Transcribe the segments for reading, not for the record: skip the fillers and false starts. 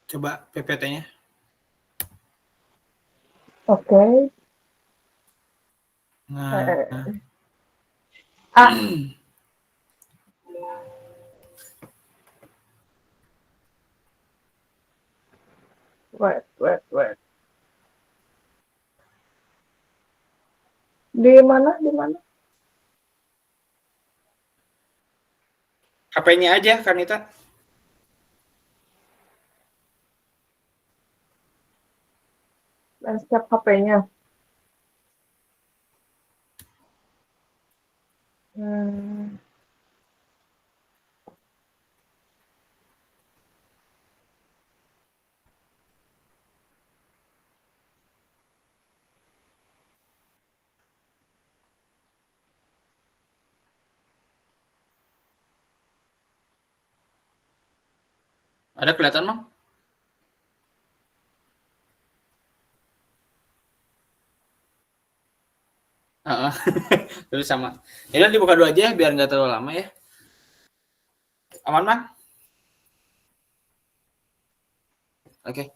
Coba PPT-nya. Oke. Nah. Wait. Di mana? HP-nya aja, Kanita. Landscape HP-nya. Ada kelihatan, Mang? Terus sama. Ini dibuka dulu aja biar nggak terlalu lama ya. Aman, Mang? Oke.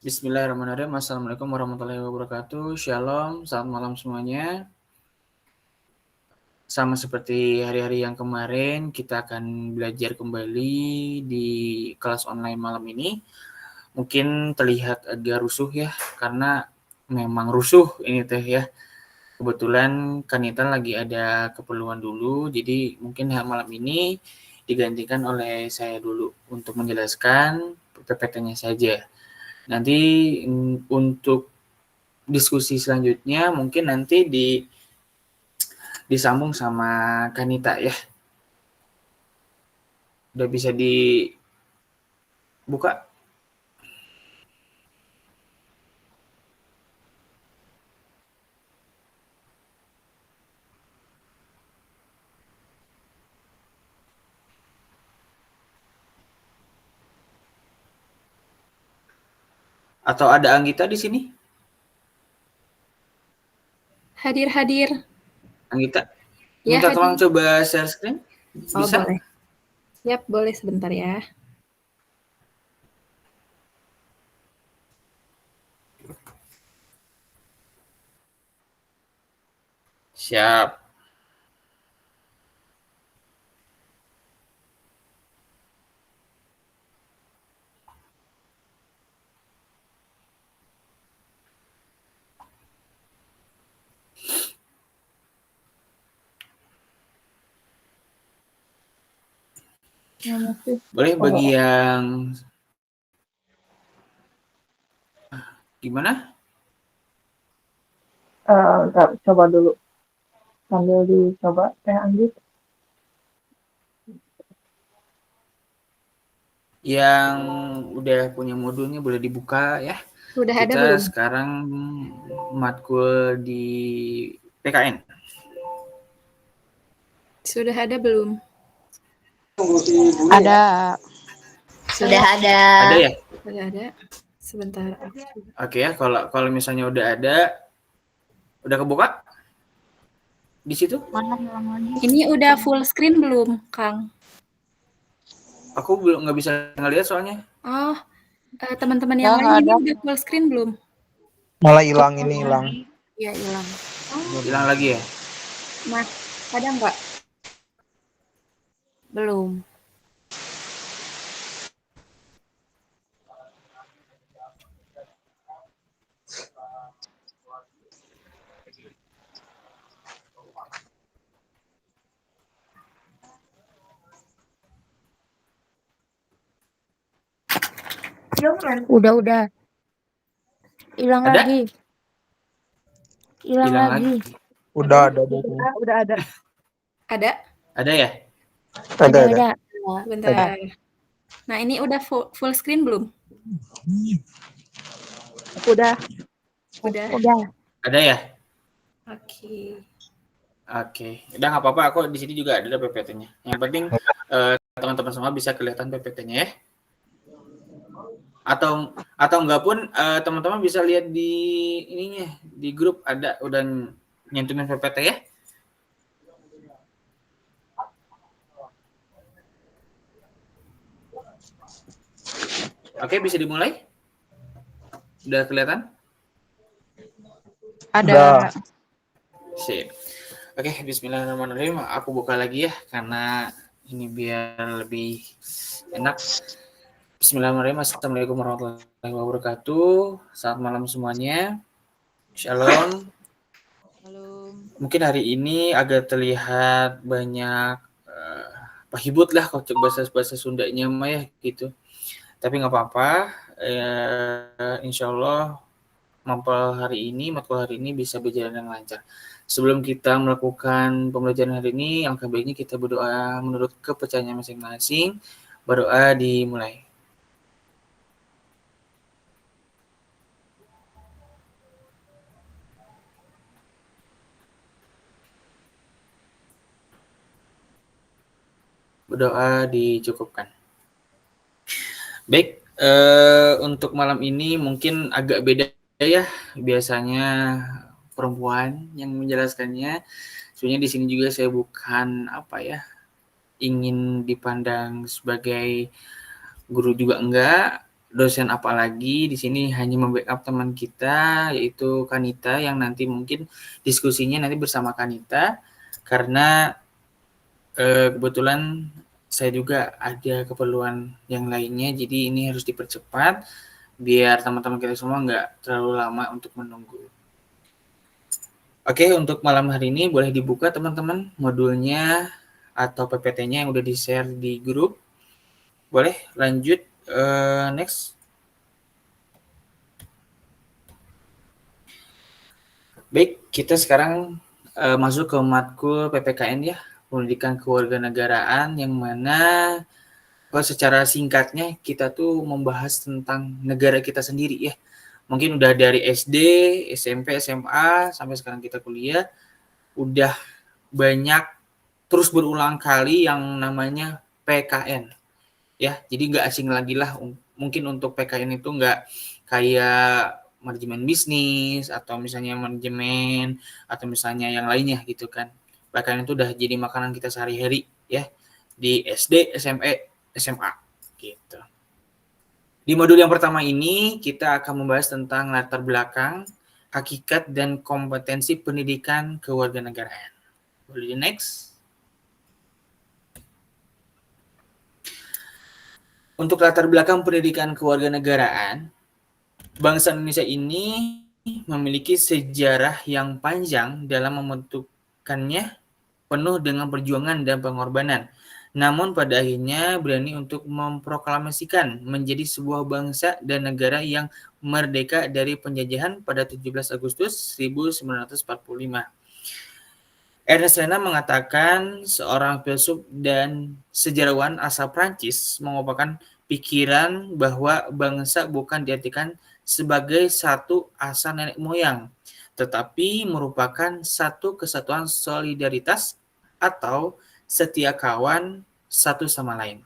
Bismillahirrahmanirrahim. Assalamualaikum warahmatullahi wabarakatuh. Shalom, selamat malam semuanya. Sama seperti hari-hari yang kemarin, kita akan belajar kembali di kelas online malam ini. Mungkin terlihat agak rusuh ya, karena memang rusuh ini teh ya. Kebetulan Kanita lagi ada keperluan dulu, jadi mungkin malam ini digantikan oleh saya dulu untuk menjelaskan PPT-nya saja. Nanti untuk diskusi selanjutnya mungkin nanti disambung sama Kanita ya. Udah bisa dibuka? Atau ada Anggita di sini? Hadir. Anggita, Ya, minta hadir. tolong coba share screen. Bisa? Oh, boleh. Yap, boleh sebentar ya. Siap. Boleh bagi yang gimana? Ntar coba dulu. Sambil dicoba, Teh Anggit. Yang udah punya modulnya boleh dibuka ya. Sudah Kita ada belum? sekarang matkul di PKN. Sudah ada belum? Ada. Sudah ada. Ada ya? Sudah ada. Sebentar. Oke ya, kalau misalnya udah ada, udah kebuka di situ? Ini udah full screen belum, Kang? Aku belum nggak bisa ngeliat soalnya. Oh, teman-teman yang lain ini udah full screen belum? Malah hilang ini hilang. Iya, hilang. Hilang lagi ya? Mas, ada nggak? Belum. Udah. Hilang Ada? lagi. Hilang lagi. Udah ada. Udah ada. Ada? Ada ya? Ada. Bentar. Nah, ini udah full screen belum? Udah. Ada ya? Oke. Udah nggak apa-apa. Aku di sini juga ada PPT-nya. Yang penting teman-teman semua bisa kelihatan PPT-nya ya. Atau enggak pun teman-teman bisa lihat di ininya di grup ada udah nyentuhin PPT ya. Oke, bisa dimulai? Udah kelihatan? Udah. Sip. Oke, bismillahirrahmanirrahim. Aku buka lagi ya, karena ini biar lebih enak. Bismillahirrahmanirrahim. Assalamualaikum warahmatullahi wabarakatuh. Selamat malam semuanya. Shalom. Mungkin hari ini agak terlihat banyak pahibut lah kalau bahasa Sundanya mah ya gitu. Tapi nggak apa-apa. Insya Allah matkul hari ini bisa berjalan dengan lancar. Sebelum kita melakukan pembelajaran hari ini, alangkah baiknya kita berdoa menurut kepercayaan masing-masing. Berdoa dimulai. Berdoa dicukupkan. Baik, untuk malam ini mungkin agak beda ya. Biasanya perempuan yang menjelaskannya. Sebenarnya di sini juga saya bukan ingin dipandang sebagai guru juga enggak, dosen apalagi. Di sini hanya membackup teman kita yaitu Kanita yang nanti mungkin diskusinya nanti bersama Kanita karena kebetulan saya juga ada keperluan yang lainnya, jadi ini harus dipercepat biar teman-teman kita semua nggak terlalu lama untuk menunggu. Oke, untuk malam hari ini boleh dibuka teman-teman modulnya atau PPT-nya yang udah di-share di grup. Boleh lanjut, next. Baik, kita sekarang masuk ke matkul PPKN ya. Pendidikan Kewarganegaraan, yang mana secara singkatnya kita tuh membahas tentang negara kita sendiri ya. Mungkin udah dari SD, SMP, SMA, sampai sekarang kita kuliah, udah banyak terus berulang kali yang namanya PKN. Ya, jadi nggak asing lagi lah. Mungkin untuk PKN itu nggak kayak manajemen bisnis, atau misalnya manajemen, atau misalnya yang lainnya gitu kan. PKN itu udah jadi makanan kita sehari-hari ya di SD, SMP, SMA gitu. Di modul yang pertama ini kita akan membahas tentang latar belakang, hakikat dan kompetensi pendidikan kewarganegaraan. Boleh di next. Untuk latar belakang pendidikan kewarganegaraan, bangsa Indonesia ini memiliki sejarah yang panjang dalam membentukkannya, penuh dengan perjuangan dan pengorbanan. Namun pada akhirnya berani untuk memproklamasikan menjadi sebuah bangsa dan negara yang merdeka dari penjajahan pada 17 Agustus 1945. Ernest Renan mengatakan, seorang filsuf dan sejarawan asal Prancis mengungkapkan pikiran bahwa bangsa bukan diartikan sebagai satu asal nenek moyang, tetapi merupakan satu kesatuan solidaritas atau setia kawan satu sama lain.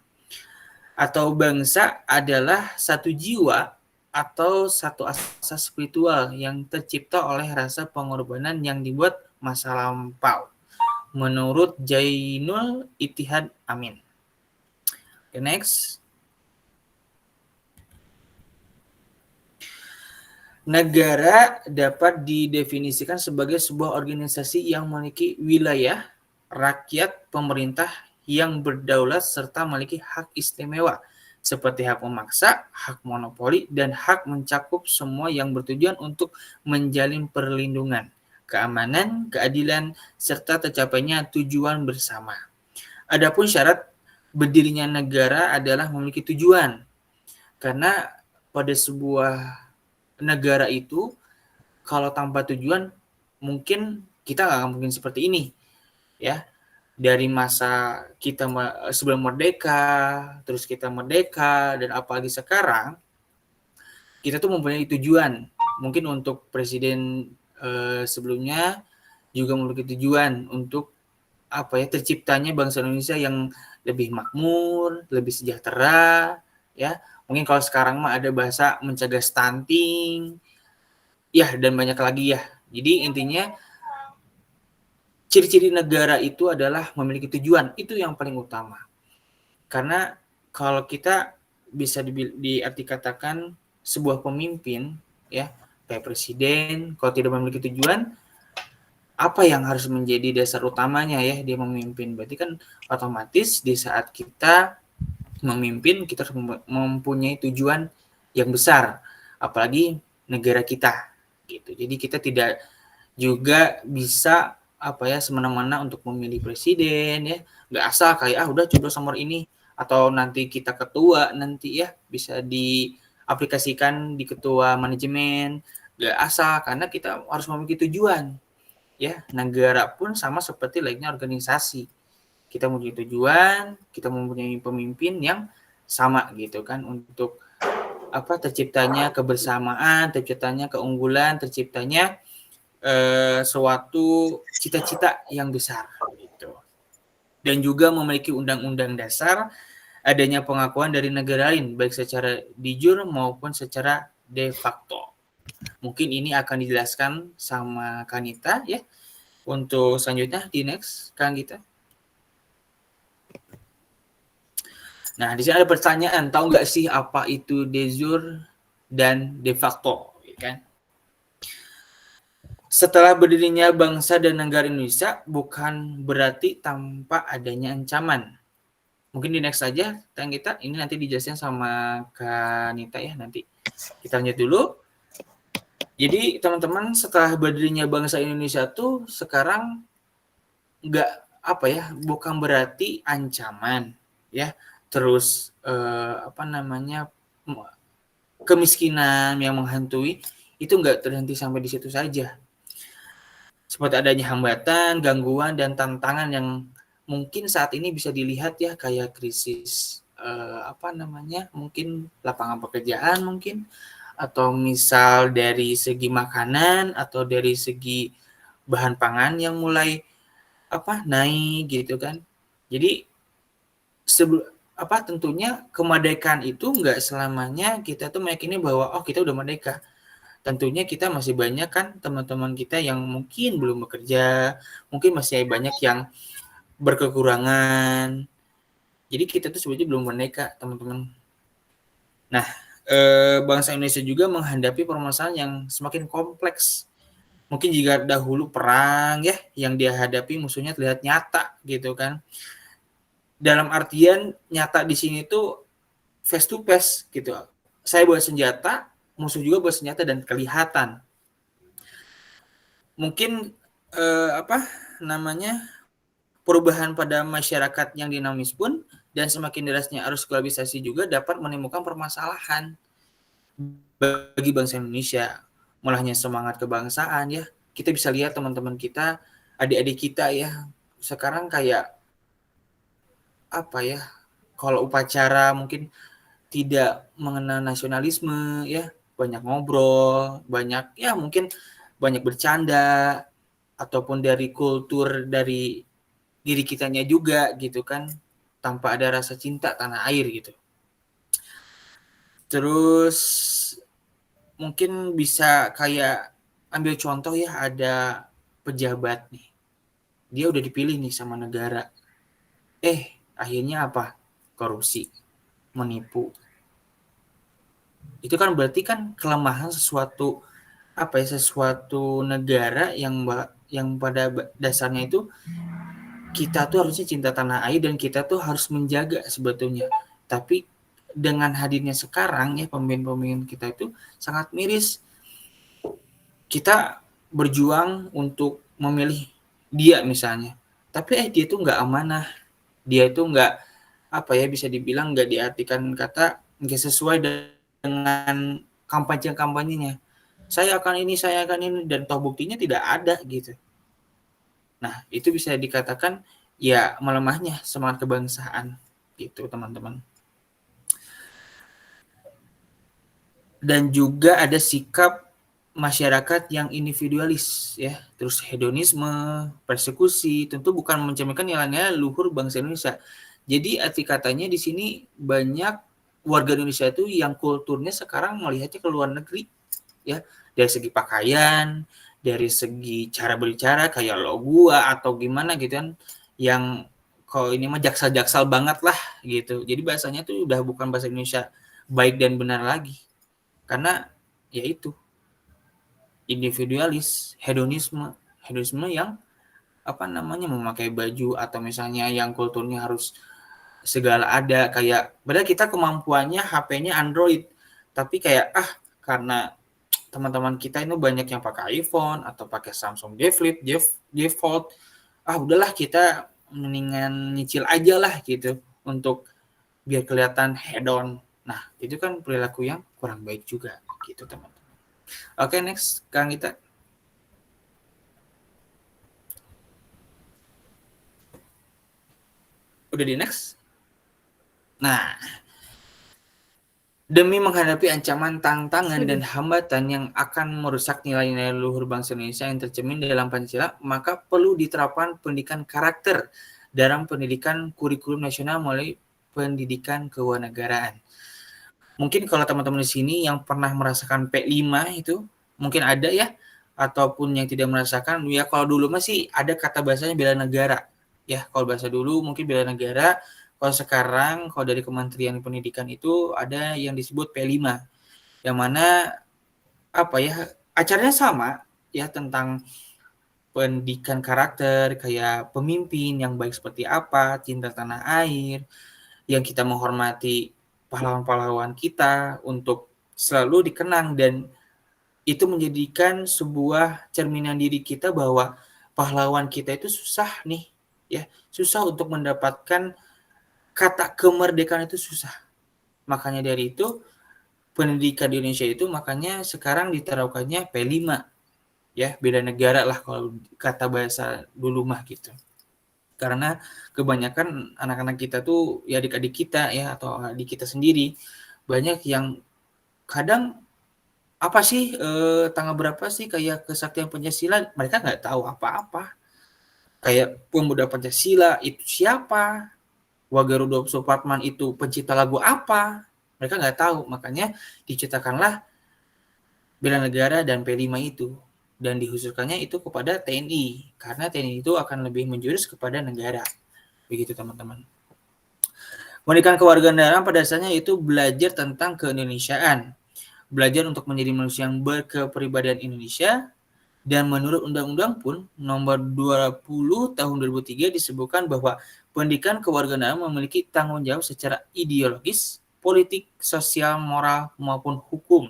Atau bangsa adalah satu jiwa atau satu asas spiritual yang tercipta oleh rasa pengorbanan yang dibuat masa lampau. Menurut Jainul Ittihad Amin. Okay, next. Negara dapat didefinisikan sebagai sebuah organisasi yang memiliki wilayah, rakyat, pemerintah yang berdaulat serta memiliki hak istimewa seperti hak memaksa, hak monopoli, dan hak mencakup semua yang bertujuan untuk menjalin perlindungan, keamanan, keadilan, serta tercapainya tujuan bersama. Adapun syarat berdirinya negara adalah memiliki tujuan, karena pada sebuah negara itu kalau tanpa tujuan mungkin kita nggak mungkin seperti ini ya. Dari masa kita sebelum merdeka, terus kita merdeka, dan apalagi sekarang kita tuh mempunyai tujuan. Mungkin untuk presiden sebelumnya juga memiliki tujuan untuk terciptanya bangsa Indonesia yang lebih makmur, lebih sejahtera ya. Mungkin kalau sekarang mah ada bahasa mencegah stunting, ya, dan banyak lagi ya. Jadi intinya ciri-ciri negara itu adalah memiliki tujuan, itu yang paling utama. Karena kalau kita bisa diarti katakan sebuah pemimpin ya, kayak presiden, kalau tidak memiliki tujuan, apa yang harus menjadi dasar utamanya ya dia memimpin? Berarti kan otomatis di saat kita memimpin, kita harus mempunyai tujuan yang besar, apalagi negara kita gitu. Jadi kita tidak juga bisa semena-mena untuk memilih presiden ya, nggak asal kayak udah coblos nomor ini, atau nanti kita ketua nanti ya bisa diaplikasikan di ketua manajemen, nggak asal, karena kita harus memiliki tujuan ya. Negara pun sama seperti layaknya organisasi, kita mempunyai tujuan, kita mempunyai pemimpin yang sama gitu kan, untuk terciptanya kebersamaan, terciptanya keunggulan, terciptanya suatu cita-cita yang besar gitu. Dan juga memiliki undang-undang dasar, adanya pengakuan dari negara lain baik secara de jure maupun secara de facto. Mungkin ini akan dijelaskan sama Kanita ya. Untuk selanjutnya di next Kang Gita. Nah, di sini ada pertanyaan, tahu nggak sih apa itu de jure dan de facto, kan? Setelah berdirinya bangsa dan negara Indonesia bukan berarti tanpa adanya ancaman. Mungkin di next saja, Kang Gita, ini nanti dijelasin sama Kak Nita ya nanti. Kita lanjut dulu. Jadi teman-teman, setelah berdirinya bangsa Indonesia tuh sekarang bukan berarti ancaman ya. Terus kemiskinan yang menghantui itu nggak terhenti sampai di situ saja. Seperti adanya hambatan, gangguan, dan tantangan yang mungkin saat ini bisa dilihat ya, kayak krisis mungkin lapangan pekerjaan mungkin, atau misal dari segi makanan atau dari segi bahan pangan yang mulai naik gitu kan. Jadi tentunya kemerdekaan itu nggak selamanya kita tuh meyakini bahwa kita udah merdeka. Tentunya kita masih banyak kan teman-teman kita yang mungkin belum bekerja, mungkin masih banyak yang berkekurangan. Jadi kita tuh sebenarnya belum merdeka, teman-teman. Nah, bangsa Indonesia juga menghadapi permasalahan yang semakin kompleks. Mungkin jika dahulu perang ya yang dia hadapi musuhnya terlihat nyata gitu kan. Dalam artian nyata di sini tuh face to face gitu. Saya bawa senjata, musuh juga bawa senjata dan kelihatan. Mungkin perubahan pada masyarakat yang dinamis pun dan semakin derasnya arus globalisasi juga dapat menimbulkan permasalahan bagi bangsa Indonesia. Mulanya semangat kebangsaan ya. Kita bisa lihat teman-teman kita, adik-adik kita ya, sekarang kayak kalau upacara mungkin tidak mengenal nasionalisme ya, banyak ngobrol, mungkin banyak bercanda, ataupun dari kultur dari diri kitanya juga gitu kan, tanpa ada rasa cinta tanah air gitu. Terus mungkin bisa kayak ambil contoh ya, ada pejabat nih, dia udah dipilih nih sama negara, akhirnya apa? Korupsi, menipu. Itu kan berarti kan kelemahan sesuatu negara yang pada dasarnya itu kita tuh harusnya cinta tanah air dan kita tuh harus menjaga sebetulnya. Tapi dengan hadirnya sekarang ya pemimpin-pemimpin kita itu sangat miris. Kita berjuang untuk memilih dia misalnya, tapi dia tuh nggak amanah, dia itu nggak bisa dibilang nggak diartikan kata nggak sesuai dengan kampanye-kampanyenya. Saya akan ini, dan toh buktinya tidak ada gitu. Nah, itu bisa dikatakan ya melemahnya semangat kebangsaan gitu, teman-teman. Dan juga ada sikap masyarakat yang individualis ya, terus hedonisme, persekusi, tentu bukan mencerminkan nilai-nilai luhur bangsa Indonesia. Jadi arti katanya di sini banyak warga Indonesia itu yang kulturnya sekarang melihatnya ke luar negeri ya, dari segi pakaian, dari segi cara berbicara kayak lo gua atau gimana gitu kan, yang kalau ini mah jaksal-jaksal banget lah gitu. Jadi bahasanya tuh udah bukan bahasa Indonesia baik dan benar lagi. Karena yaitu individualis, hedonisme yang memakai baju atau misalnya yang kulturnya harus segala ada, kayak padahal kita kemampuannya HP-nya Android, tapi kayak karena teman-teman kita ini banyak yang pakai iPhone atau pakai Samsung default, udahlah kita mendingan nyicil aja lah gitu untuk biar kelihatan hedon. Nah, itu kan perilaku yang kurang baik juga gitu, teman-teman. Oke, next Kang Gita. Udah di next? Nah, demi menghadapi ancaman, tantangan, dan hambatan yang akan merusak nilai-nilai luhur bangsa Indonesia yang tercermin dalam Pancasila, maka perlu diterapkan pendidikan karakter dalam pendidikan kurikulum nasional melalui pendidikan kewarganegaraan. Mungkin kalau teman-teman di sini yang pernah merasakan P5 itu, mungkin ada ya, ataupun yang tidak merasakan, ya kalau dulu masih ada kata bahasanya bela negara. Ya, kalau bahasa dulu mungkin bela negara. Kalau sekarang, kalau dari Kementerian Pendidikan itu ada yang disebut P5, yang mana acaranya sama ya, tentang pendidikan karakter, kayak pemimpin yang baik seperti apa, cinta tanah air, yang kita menghormati pahlawan-pahlawan kita untuk selalu dikenang, dan itu menjadikan sebuah cerminan diri kita bahwa pahlawan kita itu susah nih ya, susah untuk mendapatkan kata kemerdekaan itu susah. Makanya dari itu pendidikan di Indonesia itu makanya sekarang diterapkannya P5 ya, bela negara lah kalau kata bahasa dulu mah gitu. Karena kebanyakan anak-anak kita tuh ya, adik-adik kita ya atau adik kita sendiri banyak yang kadang tanggal berapa sih kayak kesaktian Pancasila, mereka nggak tahu apa-apa. Kayak pemuda Pancasila itu siapa, Wage Rudolf Supratman itu pencipta lagu apa, mereka nggak tahu. Makanya diciptakanlah bela negara dan P5 itu, dan dikhususkannya itu kepada TNI, karena TNI itu akan lebih menjurus kepada negara. Begitu teman-teman. Pendidikan kewarganegaraan pada dasarnya itu belajar tentang keindonesiaan, belajar untuk menjadi manusia yang berkepribadian Indonesia, dan menurut Undang-Undang pun nomor 20 tahun 2003 disebutkan bahwa pendidikan kewarganegaraan memiliki tanggung jawab secara ideologis, politik, sosial, moral, maupun hukum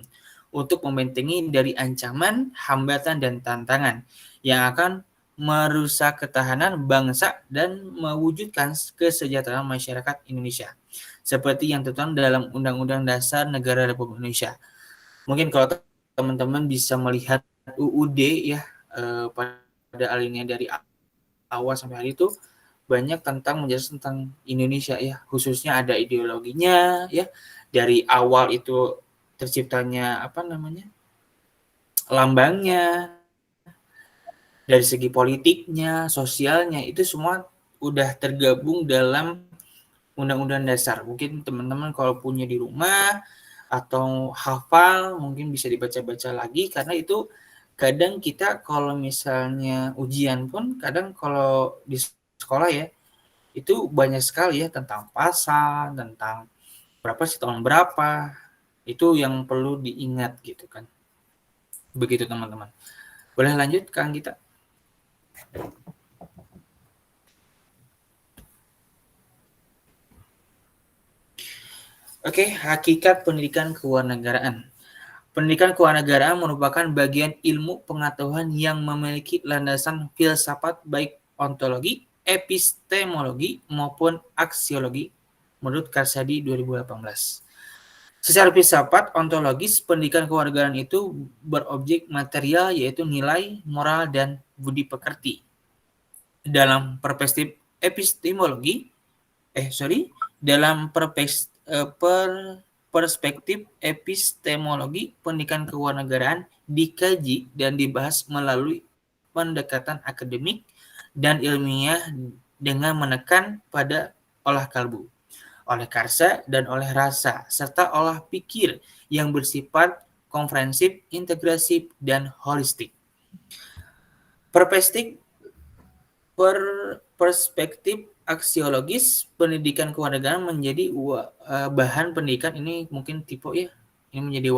untuk membentengi dari ancaman, hambatan, dan tantangan yang akan merusak ketahanan bangsa dan mewujudkan kesejahteraan masyarakat Indonesia seperti yang tertuang dalam Undang-Undang Dasar Negara Republik Indonesia. Mungkin kalau teman-teman bisa melihat UUD ya, pada alinea dari awal sampai hari itu banyak tentang menjelaskan tentang Indonesia ya, khususnya ada ideologinya ya, dari awal itu terciptanya lambangnya, dari segi politiknya, sosialnya, itu semua udah tergabung dalam Undang-Undang Dasar. Mungkin teman-teman kalau punya di rumah atau hafal mungkin bisa dibaca-baca lagi, karena itu kadang kita kalau misalnya ujian pun kadang kalau di sekolah ya itu banyak sekali ya tentang pasal, tentang berapa sih tahun berapa, itu yang perlu diingat gitu kan. Begitu teman-teman. Boleh lanjut Kang Gita? Oke, hakikat pendidikan kewarganegaraan. Pendidikan kewarganegaraan merupakan bagian ilmu pengetahuan yang memiliki landasan filsafat baik ontologi, epistemologi, maupun aksiologi menurut Karsadi 2018. Secara filsafat ontologis, pendidikan kewarganegaraan itu berobjek material yaitu nilai, moral, dan budi pekerti. Dalam perspektif epistemologi, dalam perspektif epistemologi, pendidikan kewarganegaraan dikaji dan dibahas melalui pendekatan akademik dan ilmiah dengan menekan pada olah kalbu, oleh karsa dan oleh rasa, serta olah pikir yang bersifat komprehensif, integrasif, dan holistik. Perspektif aksiologis pendidikan kewarganegaraan menjadi bahan pendidikan, ini mungkin tipe ya, ini menjadi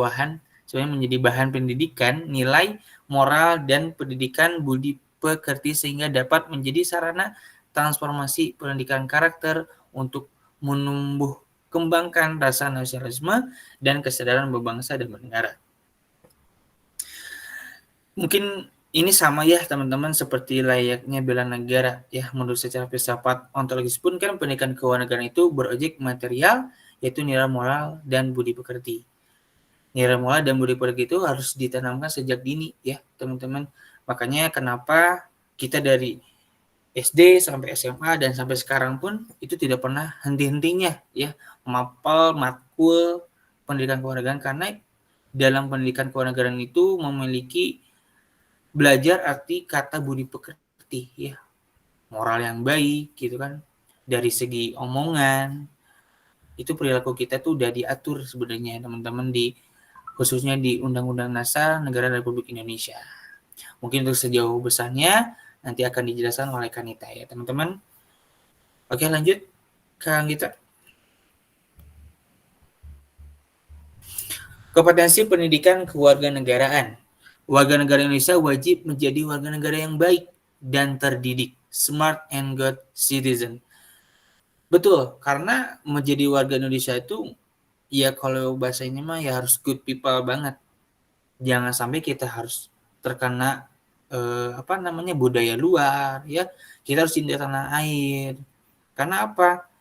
sebenarnya menjadi bahan pendidikan nilai moral dan pendidikan budi pekerti sehingga dapat menjadi sarana transformasi pendidikan karakter untuk menumbuh kembangkan rasa nasionalisme dan kesadaran berbangsa dan bernegara. Mungkin ini sama ya teman-teman seperti layaknya bela negara ya, menurut secara filsafat ontologis pun kan pendidikan kewarganegaraan itu berobjek material yaitu nilai moral dan budi pekerti. Nilai moral dan budi pekerti itu harus ditanamkan sejak dini ya teman-teman. Makanya kenapa kita dari SD sampai SMA dan sampai sekarang pun itu tidak pernah henti-hentinya ya mapel matkul pendidikan kewarganegaraan, karena dalam pendidikan kewarganegaraan itu memiliki belajar arti kata budi pekerti ya, moral yang baik gitu kan, dari segi omongan itu perilaku kita tuh udah diatur sebenarnya teman-teman khususnya di Undang-Undang Dasar Negara Republik Indonesia. Mungkin untuk sejauh besarnya nanti akan dijelaskan oleh Kanita ya teman-teman. Oke, lanjut Kang Gita. Kompetensi pendidikan kewarganegaraan. Warga negara Indonesia wajib menjadi warga negara yang baik dan terdidik, smart and good citizen. Betul, karena menjadi warga Indonesia itu ya kalau bahasa ini mah ya harus good people banget. Jangan sampai kita harus terkena budaya luar ya. Kita harus cinta tanah air. Karena apa?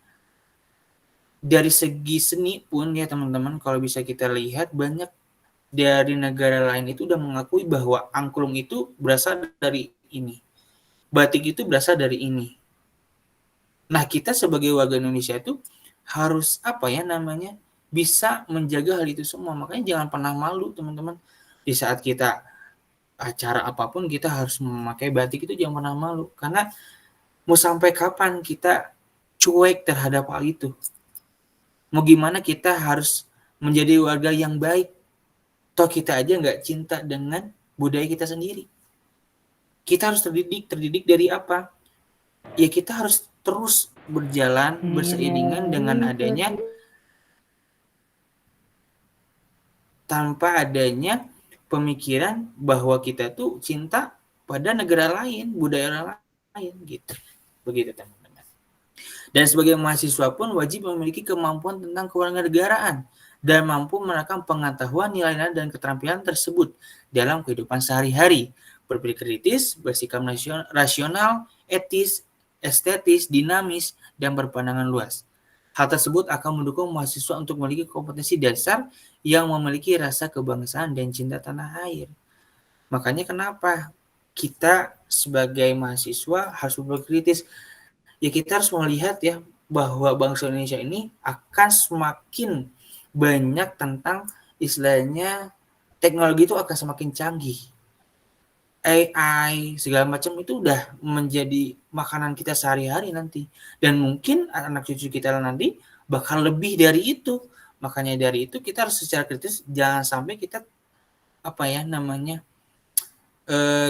Dari segi seni pun ya teman-teman, kalau bisa kita lihat banyak dari negara lain itu udah mengakui bahwa angklung itu berasal dari ini, batik itu berasal dari ini. Nah, kita sebagai warga Indonesia itu harus bisa menjaga hal itu semua. Makanya jangan pernah malu teman-teman. Di saat kita acara apapun kita harus memakai batik, itu jangan pernah malu. Karena mau sampai kapan kita cuek terhadap hal itu? Mau gimana kita harus menjadi warga yang baik? Toh kita aja nggak cinta dengan budaya kita sendiri. Kita harus terdidik dari apa? Ya kita harus terus berjalan berseiringan dengan adanya, tanpa adanya pemikiran bahwa kita tuh cinta pada negara lain, budaya lain gitu. Begitu teman-teman. Dan sebagai mahasiswa pun wajib memiliki kemampuan tentang kewarganegaraan dan mampu merekam pengetahuan nilai-nilai dan keterampilan tersebut dalam kehidupan sehari-hari, berpikir kritis, bersikap rasional, etis, estetis, dinamis, dan berpandangan luas. Hal tersebut akan mendukung mahasiswa untuk memiliki kompetensi dasar yang memiliki rasa kebangsaan dan cinta tanah air. Makanya kenapa kita sebagai mahasiswa harus berpikir kritis? Ya kita harus melihat ya bahwa bangsa Indonesia ini akan semakin banyak tentang istilahnya teknologi itu akan semakin canggih. AI segala macam itu udah menjadi makanan kita sehari-hari nanti. Dan mungkin anak cucu kita nanti bakal lebih dari itu. Makanya dari itu kita harus secara kritis, jangan sampai kita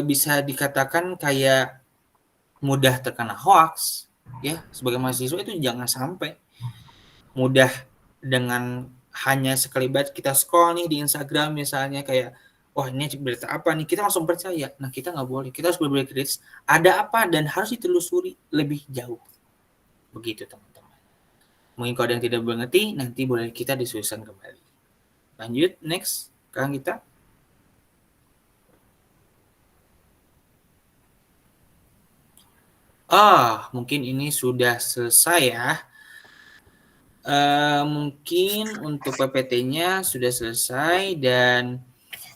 bisa dikatakan kayak mudah terkena hoax ya. Sebagai mahasiswa itu jangan sampai mudah dengan hanya sekelibat kita scroll nih di Instagram misalnya, kayak wah ini berita apa nih, kita langsung percaya. Nah kita nggak boleh, kita harus berpikir kritis, ada apa dan harus ditelusuri lebih jauh. Begitu teman-teman. Mungkin kalau ada yang tidak mengerti nanti boleh kita diskusikan kembali. Lanjut, next Kang Gita. Mungkin ini sudah selesai ya. Mungkin untuk PPT-nya sudah selesai dan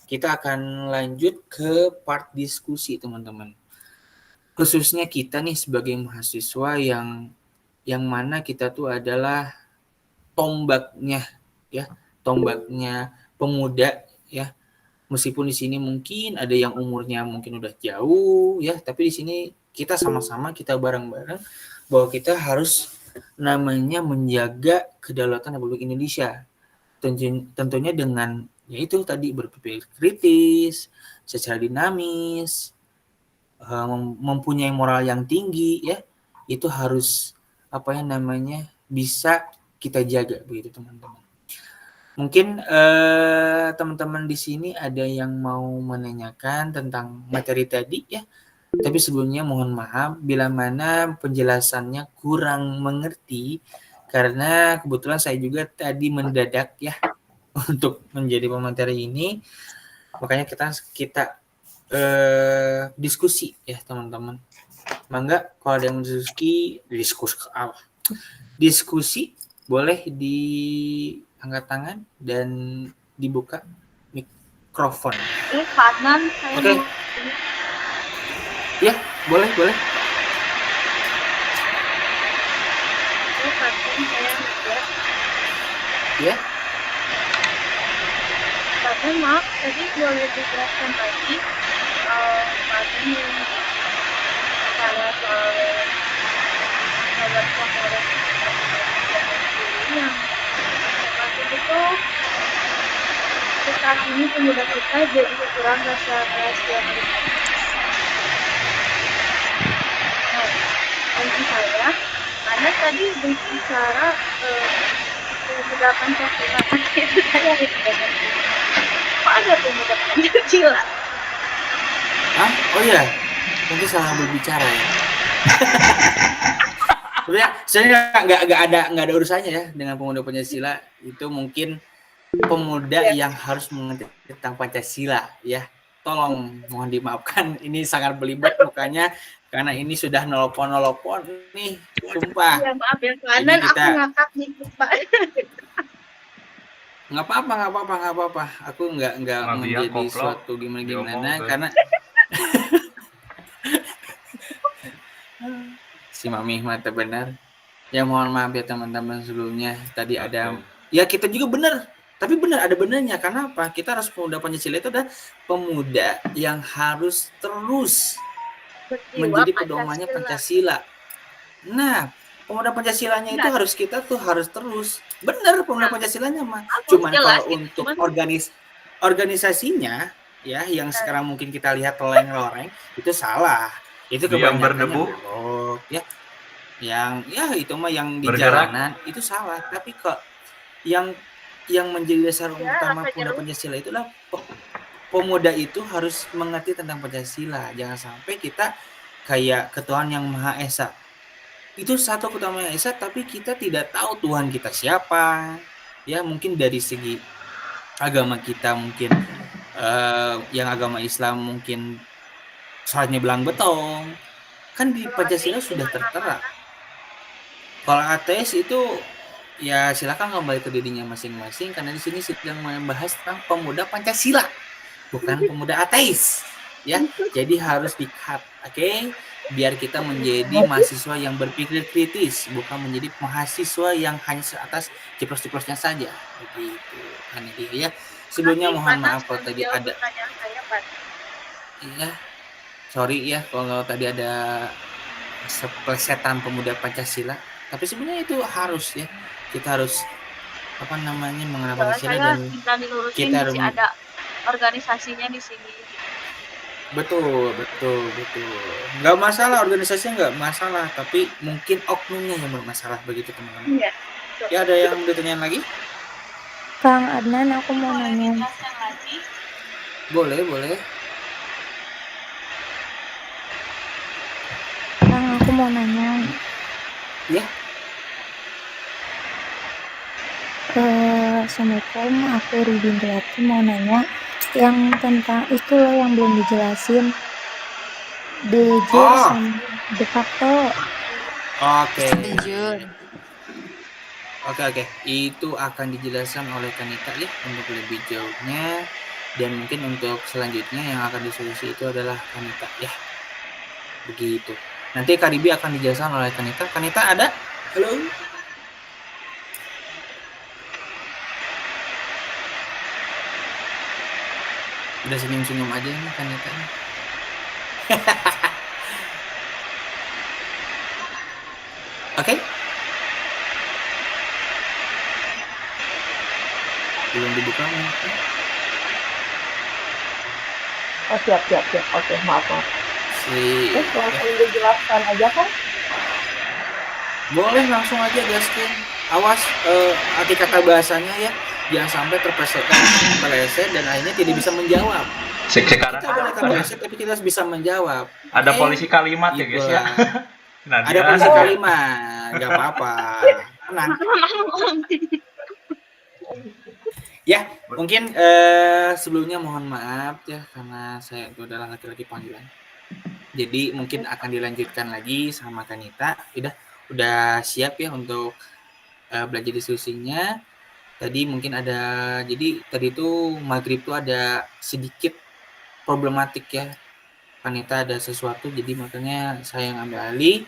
kita akan lanjut ke part diskusi teman-teman. Khususnya kita nih sebagai mahasiswa yang mana kita tuh adalah tombaknya pemuda ya. Meskipun di sini mungkin ada yang umurnya mungkin udah jauh ya, tapi di sini kita sama-sama, kita bareng-bareng bahwa kita harus menjaga kedaulatan Republik Indonesia. Tentunya dengan yaitu tadi berpikir kritis, secara dinamis, mempunyai moral yang tinggi ya. Itu harus apa yang namanya bisa kita jaga begitu teman-teman. Mungkin teman-teman di sini ada yang mau menanyakan tentang materi tadi ya. Tapi sebelumnya mohon maaf bila mana penjelasannya kurang mengerti karena kebetulan saya juga tadi mendadak ya untuk menjadi pemateri ini. Makanya kita diskusi ya teman-teman. Mangga kalau ada yang diskusi boleh diangkat tangan dan dibuka mikrofon. Kanan saya Oke. Ya, boleh. Kanan saya lihat. Ya. Kanan maaf, tadi boleh dijelaskan lagi kanan yang bicara soal sahabat favorit yang maksud itu saat ini pemuda kita jadi kurang rasa rasionalitas. Bagi saya, Anda tadi berbicara pemuda Pancasila, itu saya tidak. Kok ada pemuda Pancasila? Hah? Oh iya, nanti salah berbicara ya. Sebenarnya saya nggak ada urusannya ya dengan pemuda Pancasila. Itu mungkin pemuda yang harus mengerti tentang Pancasila ya. Tolong mohon dimaafkan, ini sangat belibet mukanya karena ini sudah nelpon nih, sumpah. Ya maaf ya, kanan aku ngakak nih Pak. Nggak apa-apa. Aku nggak menjadi suatu gimana karena si Mami mata benar. Ya mohon maaf ya teman-teman sebelumnya tadi ada ya kita juga benar. Tapi benar ada benarnya. Karena apa? Kita harus pemuda Pancasila itu adalah pemuda yang harus terus menjadi pedomannya Pancasila. Nah, pemuda Pancasilanya itu harus kita tuh harus terus. Benar pemuda Pancasilanya mah. Cuman kalau untuk organisasinya ya yang sekarang mungkin kita lihat loreng itu salah. Itu kebanyakan yang berdebu ya. Yang ya itu mah yang di jalanan itu salah. Tapi kok yang menjadi dasar utama pemuda Pancasila itulah pemuda itu harus mengerti tentang Pancasila. Jangan sampai kita kayak ketuhanan yang Maha Esa. Itu satu ketuhanan yang Maha Esa tapi kita tidak tahu Tuhan kita siapa. Ya mungkin dari segi agama kita mungkin yang agama Islam mungkin sholatnya belang betong. Kan di Pancasila sudah tertera. Kalau ateis itu ya silakan kembali ke dirinya masing-masing karena di sini sedang membahas tentang pemuda Pancasila, bukan pemuda ateis. Ya, jadi harus di-cut, oke? Biar kita menjadi mahasiswa yang berpikir kritis, bukan menjadi mahasiswa yang hanya seatas ceplos-ceplosnya saja. Begitu, kan dia ya. Sebelumnya mohon maaf kalau tadi ada. Iya, sorry ya kalau tadi ada sepelesetan pemuda Pancasila. Tapi sebenarnya itu harus ya. Kita harus mengenal Pancasila dan kita harus ada organisasinya di sini. Betul. Nggak masalah organisasinya nggak masalah, tapi mungkin oknumnya yang bermasalah begitu teman-teman. Iya. Ya ada yang ditanyain lagi? Kang Adnan, aku mau nanya. Boleh. Kang, aku mau nanya. Ya. Assalamualaikum, aku Rudin Riyati mau nanya yang tentang itu loh yang belum dijelasin de jure sama de facto. Oke. Oke. Itu akan dijelaskan oleh Kanita ya untuk lebih jauhnya dan mungkin untuk selanjutnya yang akan disolusi itu adalah Kanita ya. Begitu. Nanti Karibi akan dijelaskan oleh Kanita. Kanita ada? Halo. Udah senyum-senyum aja nih Kanita. Oke. Belum dibuka mungkin. Oh siap. Oke, maaf. Si Langsung dijelaskan aja kan? Boleh langsung aja gaskin. Awas arti kata bahasanya ya, jangan sampai terpeleset dan akhirnya tidak bisa menjawab. Sekarang Kita boleh terpeleset tapi kita harus bisa menjawab. ada Oke? polisi kalimat ya guys ya. Itulah. Nah Ada dia polisi kalimat, nggak apa-apa. Tenang. Ya, mungkin sebelumnya mohon maaf ya karena saya itu adalah laki-laki panggilan. Jadi mungkin akan dilanjutkan lagi sama Kanita. Udah siap ya untuk belajar diskusinya. Tadi mungkin jadi tadi itu maghrib tuh ada sedikit problematik ya. Kanita ada sesuatu jadi makanya saya yang ambil alih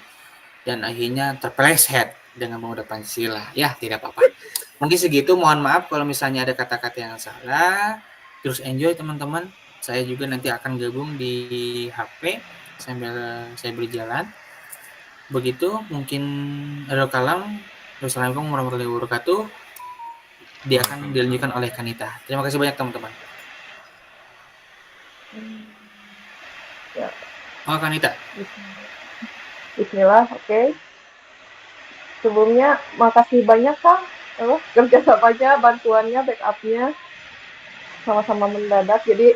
dan akhirnya terpeleset dengan pemuda Pancasila. Ya, tidak apa-apa. Mungkin segitu, mohon maaf kalau misalnya ada kata-kata yang salah. Terus enjoy teman-teman. Saya juga nanti akan gabung di HP sambil saya berjalan. Begitu, mungkin ada kalam. Wassalamualaikum warahmatullahi wabarakatuh. Dia akan dilanjutkan oleh Kanita. Terima kasih banyak teman-teman. Ya. Oh, Kanita. Bismillah, oke. Sebelumnya makasih banyak Kang, kerjasamanya, bantuannya, backupnya, sama-sama mendadak. Jadi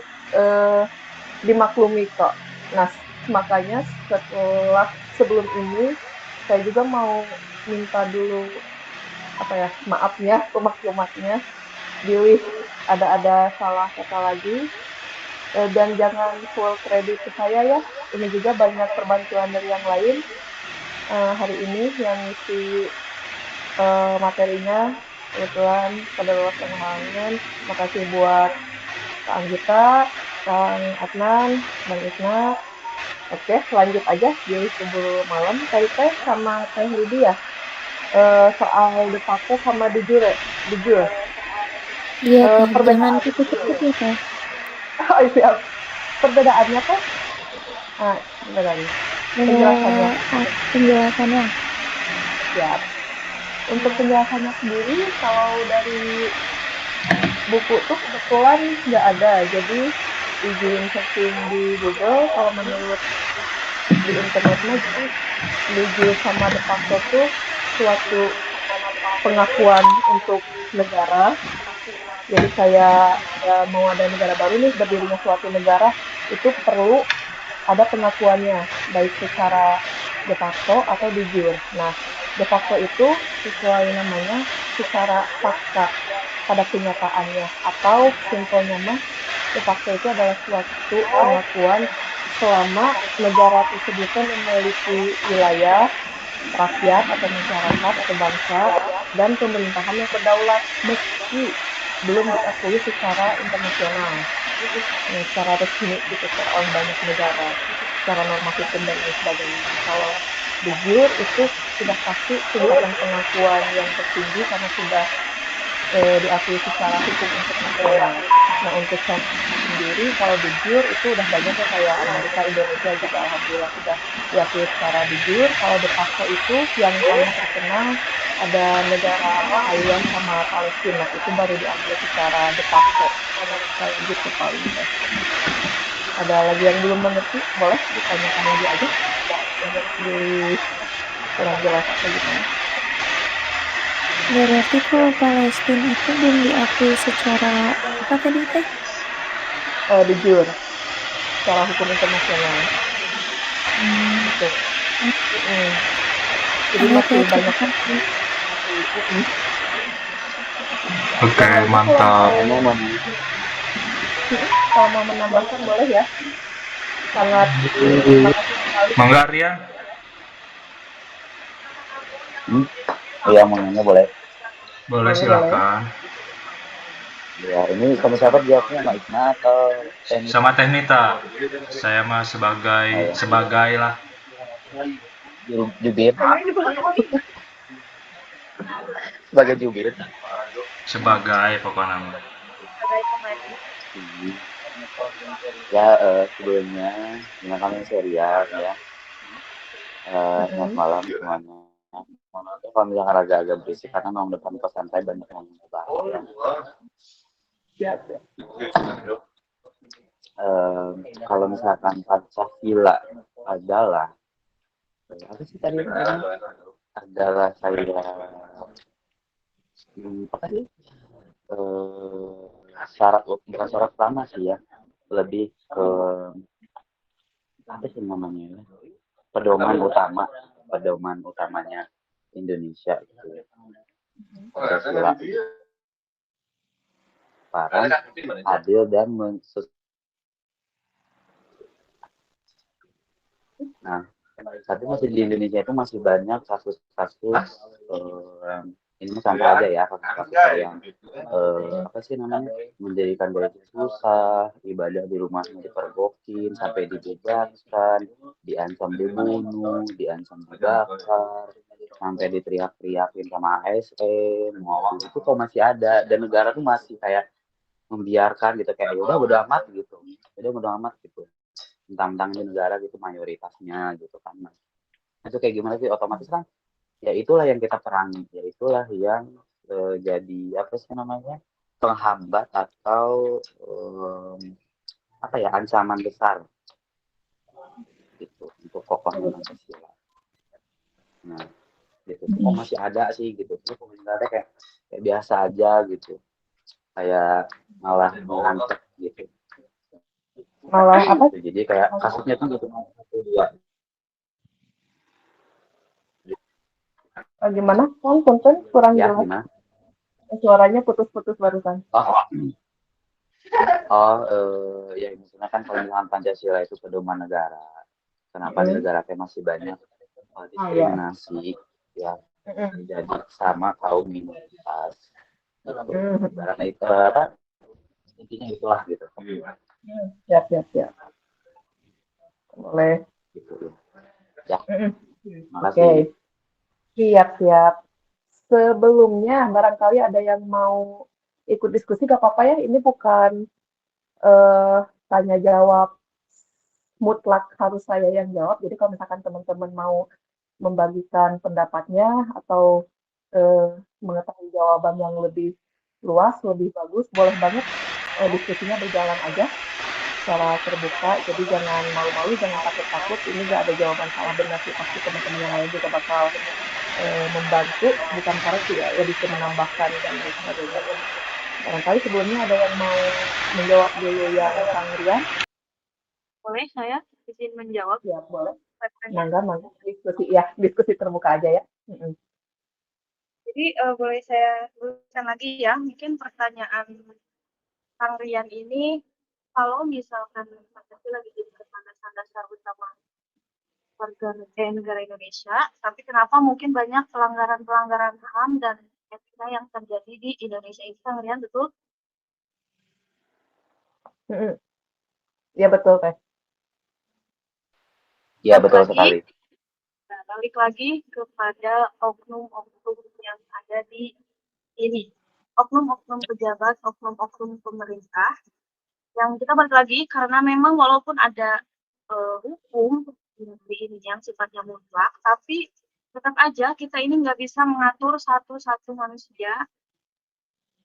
dimaklumi kok. Nah, makanya sebelum ini saya juga mau minta dulu maafnya, pemaklumatnya. Billy ada salah kata lagi. Dan jangan full kredit ke saya ya. Ini juga banyak perbantuan dari yang lain. Hari ini yang ngisi materinya kebetulan pada luas penghalangan. Makasih buat Kak Anggita, Kang Adnan, Bang Isna. Oke, lanjut aja di keburu malam. Tadi teh sama Teh Lydia soal de facto sama de jure. Iya teh, jangan Perbedaan. cepet-cepet ya teh. Oh, siap. Perbedaannya teh? Perbedaannya. Penjelasannya. Penjelasannya. Siap. Untuk penjelasannya sendiri, kalau dari buku tuh kebetulan nggak ada. Jadi izin searching di Google, kalau menurut di internet mah jadi de jure sama de facto tuh suatu pengakuan untuk negara. Jadi kayak mau ada negara baru nih, berdirinya suatu negara, itu perlu ada pengakuannya, baik secara de facto atau de jure. Nah, de facto itu sesuai namanya secara fakta pada kenyataannya, atau simpelnya mah de facto itu adalah suatu pengakuan selama negara tersebut memiliki wilayah, rakyat atau masyarakat atau bangsa, dan pemerintahan yang berdaulat meski belum diakui secara internasional, secara resmi gitu oleh banyak negara, secara norma hukum dan lain sebagainya. Kalau de jure itu sudah pasti tingkatan pengakuan yang tertinggi karena sudah diakui secara hukum internasional. Nah, untuk saya sendiri, kalau de jure itu udah banyak ya, kayak Amerika, Indonesia juga alhamdulillah sudah diakui secara de jure. Kalau de facto itu yang paling terkenal ada negara Taiwan sama Palestina, itu baru diakui secara de facto. Kayak gitu paling teh. Ada lagi yang belum mengerti, boleh ditanyakan lagi aja. Jadi kurang jelas atau gimana? Berarti kalau Palestina itu belum diakui secara apa tadi teh? De jure, secara hukum internasional. Gitu. Jadi masih banyak yang Oke, mantap. kalau mau menambahkan boleh ya. Sangat terima kasih sekali. Mangga Rian. Iya, menanya boleh. Boleh silakan. Ya, ini sama siapa jawabnya, sama Isna atau Teknik? Sama Teknita. Saya mah sebagai lah. Jubir. Sebagai jubir. Sebagai pokoknya mah. Ya, sebelumnya dengan kami serial ya. Selamat malam semuanya. Kalau misalkan agak-agak berisik karena memang depan kosan saya banyak yang bahas. Kalau misalkan Pancasila adalah apa sih tadi? adalah saya apa sih? Syarat bukan syarat utama sih ya, lebih ke apa sih namanya ya? Pedoman utamanya Indonesia gitu ya. Pancasila transparan, adil dan Nah, tapi masih di Indonesia itu masih banyak kasus-kasus ini contoh aja ya, kasus-kasus yang apa sih namanya, menjadikan politik susah, ibadah di rumahnya dipergokin sampai dibebaskan, diancam dibunuh, diancam dibakar, sampai diteriak-teriakin sama ASN, itu kok masih ada, dan negara tuh masih kayak membiarkan gitu, kayak udah bodo amat gitu, tentang di negara gitu mayoritasnya gitu kan. Nah, itu kayak gimana sih, otomatis kan ya itulah yang kita perangi, ya itulah yang jadi apa sih namanya, penghambat atau apa ya, ancaman besar gitu untuk kokohnya Pancasila. Nah, gitu kok masih ada sih gitu, terus pemerintahnya kayak biasa aja gitu, kayak malah mengancam gitu. Malah apa? Jadi kayak kasusnya tuh gitu. Gimana? Punten kurang Ya, jelas. gimana? Suaranya putus-putus barusan. Ya misalnya kan kalau misalkan Pancasila itu pedoman negara, kenapa di negara kita masih banyak diskriminasi ya, jadi sama kaum minoritas gitu. Karena itu apa, intinya itulah gitu. Siap. Boleh. Gitu. Ya. Oke. Siap. Sebelumnya barangkali ada yang mau ikut diskusi, gak apa-apa ya. Ini bukan tanya jawab mutlak harus saya yang jawab. Jadi kalau misalkan teman-teman mau membagikan pendapatnya atau mengetahui jawaban yang lebih luas, lebih bagus, boleh banget diskusinya berjalan aja secara terbuka. Jadi jangan malu-malu, jangan takut-takut. Ini gak ada jawaban salah benar sih. Pasti teman-teman yang lain juga bakal membantu, bukan koreksi ya, lebih ke menambahkan dan lain sebagainya. Barangkali sebelumnya ada yang mau menjawab dulu yang Kang Rian? Boleh saya izin menjawab? Ya, boleh. Mangga, diskusi terbuka aja ya. Jadi boleh saya tuliskan lagi ya, mungkin pertanyaan Kang Rian ini, kalau misalkan Pancasila dijadikan dasar utama negara Indonesia, tapi kenapa mungkin banyak pelanggaran-pelanggaran HAM dan etika yang terjadi di Indonesia itu, Kang Rian, betul? Ya betul, Teh. Ya betul sekali. Nah, balik lagi kepada oknum-oknum yang ada di ini. Oknum-oknum pejabat, oknum-oknum pemerintah. Yang kita balik lagi, karena memang walaupun ada hukum di negeri ini yang sifatnya mutlak, tapi tetap aja kita ini nggak bisa mengatur satu-satu manusia,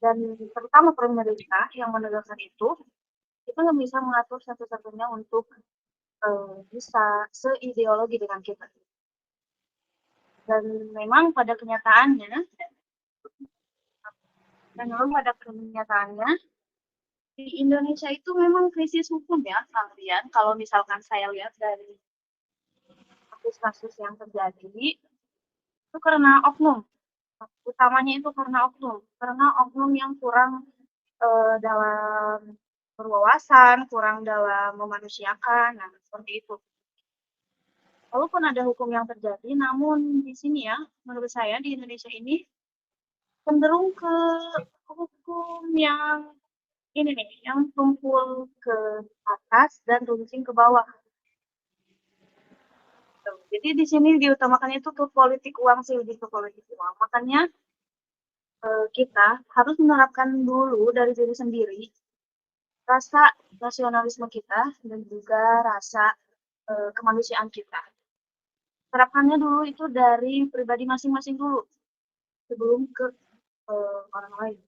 dan terutama pemerintah yang menegakkan itu, kita nggak bisa mengatur satu-satunya untuk bisa seideologi dengan kita. Dan memang pada kenyataannya, di Indonesia itu memang krisis hukum ya, Kang Rian. Kalau misalkan saya lihat dari kasus-kasus yang terjadi, itu karena oknum. Utamanya itu karena oknum yang kurang dalam berwawasan, kurang dalam memanusiakan, nah seperti itu. Walaupun ada hukum yang terjadi, namun di sini ya, menurut saya di Indonesia ini cenderung ke hukum yang ini nih, yang tumpul ke atas dan runcing ke bawah. Jadi di sini diutamakan itu ke politik uang sih, lebih ke politik uang. Makanya kita harus menerapkan dulu dari diri sendiri rasa nasionalisme kita dan juga rasa kemanusiaan kita. Terapkannya dulu itu dari pribadi masing-masing dulu sebelum ke orang lain.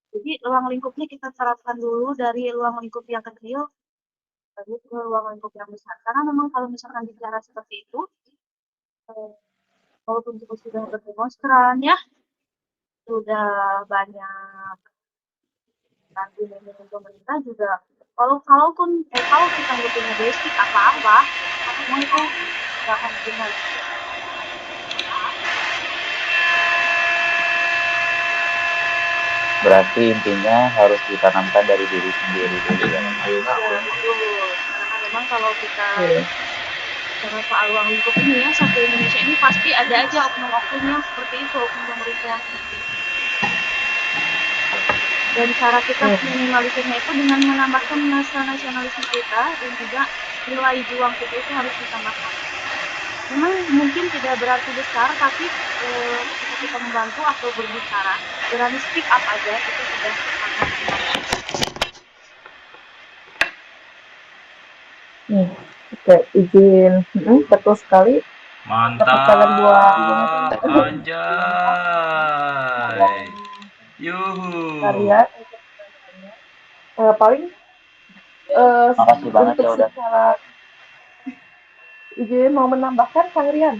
Jadi ruang lingkupnya kita terapkan dulu dari ruang lingkup yang kecil lalu ke ruang lingkup yang besar. Karena memang kalau misalkan bicara seperti itu, walaupun kita sudah berdemonstran ya, sudah banyak nanti dari pemerintah juga, kalau kita nggak punya basic apa-apa, semua itu nggak akan benar. Berarti intinya harus ditanamkan dari diri sendiri dulu ya. Iya, betul. Karena memang kalau kita bicara soal ruang lingkup ini ya, satu Indonesia ini pasti ada aja oknum-oknum yang seperti itu, oknum pemerintah. Dan cara kita minimalisirnya itu dengan menambahkan nasionalisme kita dan juga nilai juang kita itu harus ditambahkan. Memang mungkin tidak berarti besar, tapi ketika kita membantu atau berbicara, berani speak up aja, itu sudah sangat membantu. Oke, izin. Betul sekali. Mantap. Anjay. Yuhu. Karya. Paling Makasih banget untuk ya udah. secara izin mau menambahkan Kang Rian.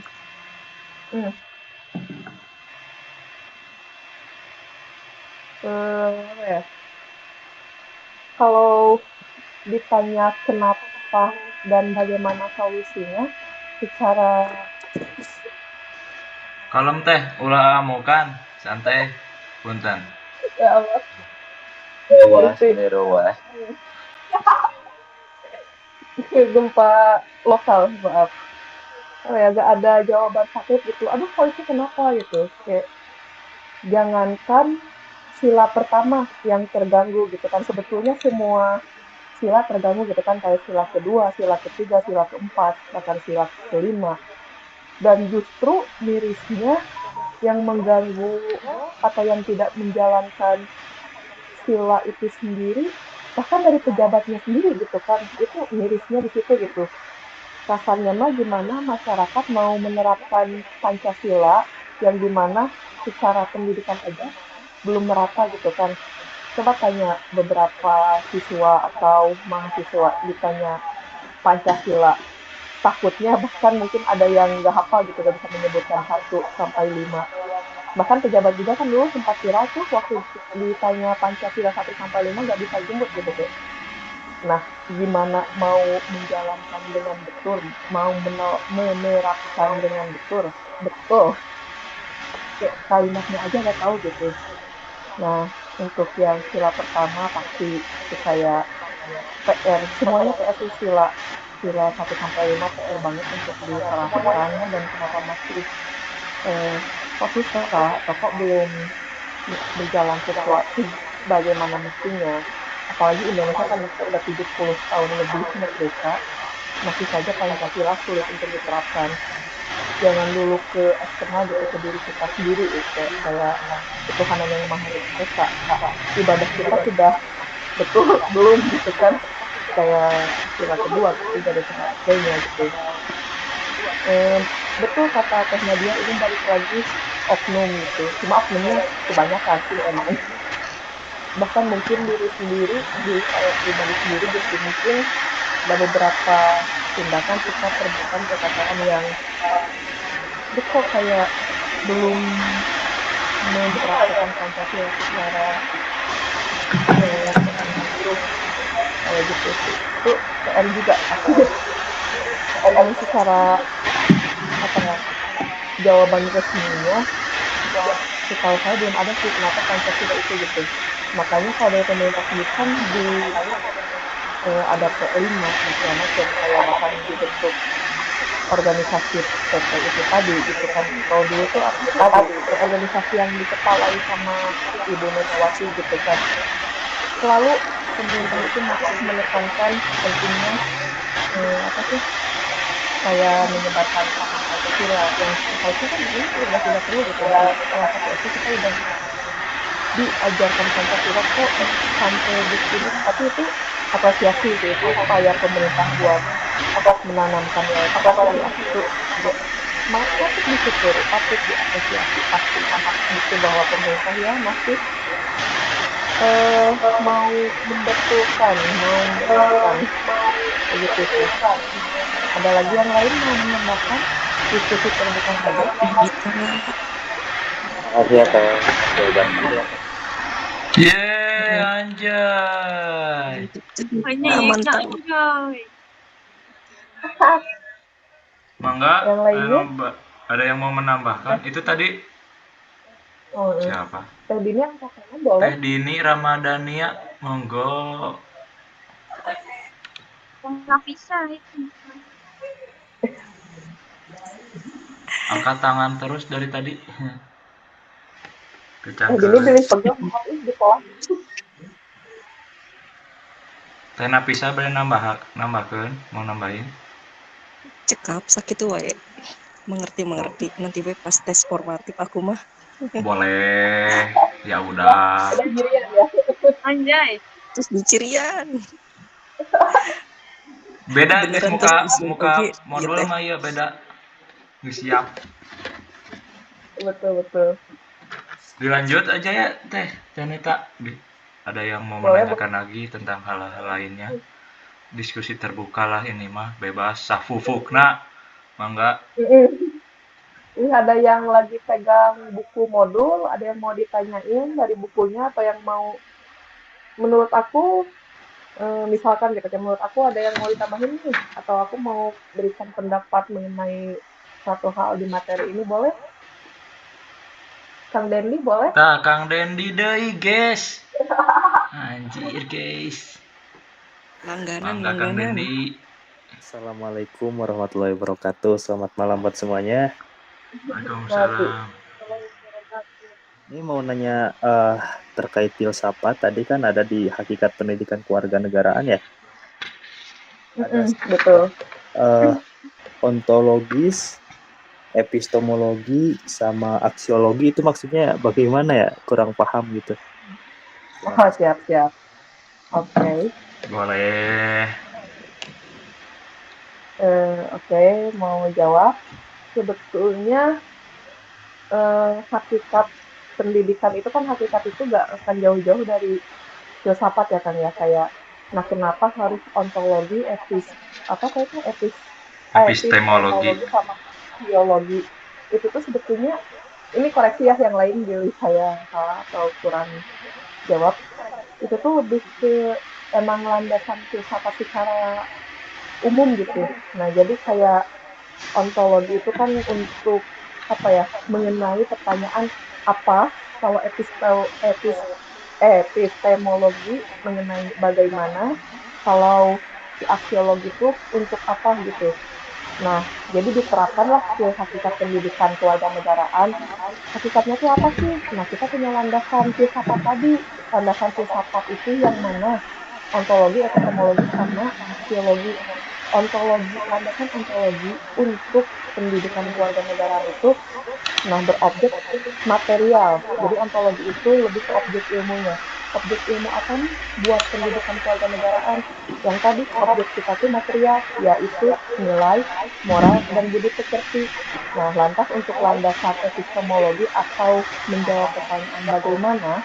Apa ya? Kalau ditanya kenapa dan bagaimana solusinya, secara Kalem teh, ulah mau kan, santai, punten. ya Allah. Wah. Gempa lokal, maaf. Ya gak ada jawaban sakit gitu. Aduh, kok itu kenapa gitu? Kayak jangankan sila pertama yang terganggu gitu kan, sebetulnya semua sila terganggu gitu kan, kayak sila kedua, sila ketiga, sila keempat, bahkan sila kelima. Dan justru mirisnya yang mengganggu atau yang tidak menjalankan sila itu sendiri, bahkan dari pejabatnya sendiri gitu kan, itu mirisnya di situ gitu. Kasarnya mah gimana masyarakat mau menerapkan Pancasila yang dimana secara pendidikan aja belum merata gitu kan. Coba tanya beberapa siswa atau mahasiswa ditanya Pancasila, takutnya bahkan mungkin ada yang nggak hafal gitu, nggak bisa menyebutkan 1 sampai 5. Bahkan pejabat juga kan dulu sempat viral tuh waktu ditanya Pancasila 1 sampai 5 nggak bisa jemput gitu kayak. Nah, gimana mau menjalankan dengan betul, mau menerapkan dengan betul, kayak kalimatnya aja nggak tahu gitu. Nah, untuk yang sila pertama pasti itu kayak PR, semuanya PR sih, sila 1 sampai 5 PR banget untuk diterapkan. Dan kenapa masih kok susah atau kok belum berjalan sesuatu bagaimana mestinya, apalagi Indonesia kan udah 70 tahun lebih merdeka, masih saja Pancasila sulit untuk diterapkan. Jangan dulu ke eksternal gitu, ke diri kita sendiri gitu, kayak ketuhanan yang maha esa, ibadah kita sudah betul belum gitu kan, kayak sila kedua, ketiga dan sebagainya gitu. Betul kata Teh Nadia, ini balik lagi oknum gitu, cuma oknumnya kebanyakan sih emang. Bahkan mungkin diri sendiri, diri saya pribadi sendiri gitu, mungkin ada beberapa tindakan kita perbuatan perkataan yang kok kayak belum mempraktekkan Pancasila secara menyeluruh kayak gitu sih. Itu PR juga pasti. Emang secara apa ya, jawaban resminya setahu saya belum ada sih kenapa Pancasila itu gitu. Makanya kalau dari pemerintah sendiri kan ada P5 dan segala macam, kayak bahkan dibentuk organisasi PP itu tadi gitu kan. Kalau dulu tuh apa sih organisasi yang dikepalai sama Ibu Megawati gitu kan. Selalu pemerintah itu masih menekankan pentingnya apa sih, kayak menyebarkan paham Pancasila yang seharusnya kan ini udah tidak perlu gitu. Dari kelas 1 SD kita udah diajarkan Pancasila kok sampai begini, tapi itu apresiasi sih, itu upaya pemerintah buat menanamkan nilai Pancasila itu patut disyukuri, patut diapresiasi, pasti bukti bahwa pemerintah ya masih mau membetulkan, mau menerapkan begitu sih. Ada lagi yang lain mau menambahkan? diskusi terbuka saja. Gitu lah. Makasih ya Teh jawabannya. Yeay, anjay. Mantap. Mangga, Yang lainnya? ada yang mau menambahkan? Itu tadi Oh, siapa? Teh Dini angkat tangan boleh? Teh Dini Ramadhania, monggo. Nggak bisa itu. Angkat tangan terus dari tadi. Teh Dini pilih pegang di kelas. Teh Napisa boleh nambahkan, mau nambahin? Cekap sakit wae. Mengerti nanti we pas tes formatif aku mah. Boleh. Ya udah. Udah jirian ya. Anjay. Terus dicirian. Beda guys, Beneran muka terus modul mah ya beda. Siap. Betul. Dilanjut aja ya Teh Nita. Ada yang mau Boleh, menanyakan lagi tentang hal-hal lainnya? Diskusi terbuka lah ini mah, bebas safufukna. Mangga. Ini ada yang lagi pegang buku modul, ada yang mau ditanyain dari bukunya atau yang mau, menurut aku misalkan gitu, menurut aku ada yang mau ditambahin nih, atau aku mau berikan pendapat mengenai satu hal di materi ini, boleh? Kang Dendi boleh? Tah, Kang Dendi deui, guys. Anjir, guys. Langganan. Kang Dendi. Assalamualaikum warahmatullahi wabarakatuh. Selamat malam buat semuanya. Waalaikumsalam. Ini mau nanya terkait filsafat. Tadi kan ada di hakikat pendidikan kewarganegaraan ya. Betul. Ontologis, epistemologi, sama aksiologi itu maksudnya bagaimana ya? Kurang paham gitu. Oh, siap. Oke. Boleh. Oke, mau jawab. Sebetulnya hakikat pendidikan itu kan, hakikat itu nggak akan jauh-jauh dari filsafat ya kan ya, kayak nah kenapa harus ontologi, epistemologi sama biologi itu tuh sebetulnya, ini koreksi ya yang lain bila saya salah atau kurang jawab, itu tuh lebih ke emang landasan filsafat secara umum gitu. Nah jadi kayak ontologi itu kan untuk mengenai pertanyaan apa, kalau epistemologi mengenai bagaimana, kalau si aksiologi itu untuk apa gitu. Nah, jadi diterapkanlah ke hakikat pendidikan kewarganegaraan. Hakikatnya itu apa sih? Nah, kita punya landasan filsafat tadi. Landasan filsafat itu yang mana? Ontologi, epistemologi, sama aksiologi. Landasan ontologi untuk pendidikan kewarganegaraan itu berobjek material. Jadi ontologi itu lebih ke objek ilmunya. Objek ilmu apa nih buat pendidikan kewarganegaraan? Yang tadi objek kita tuh material, yaitu nilai, moral, dan budi pekerti. Nah, lantas untuk landasan epistemologi atau menjawab pertanyaan bagaimana,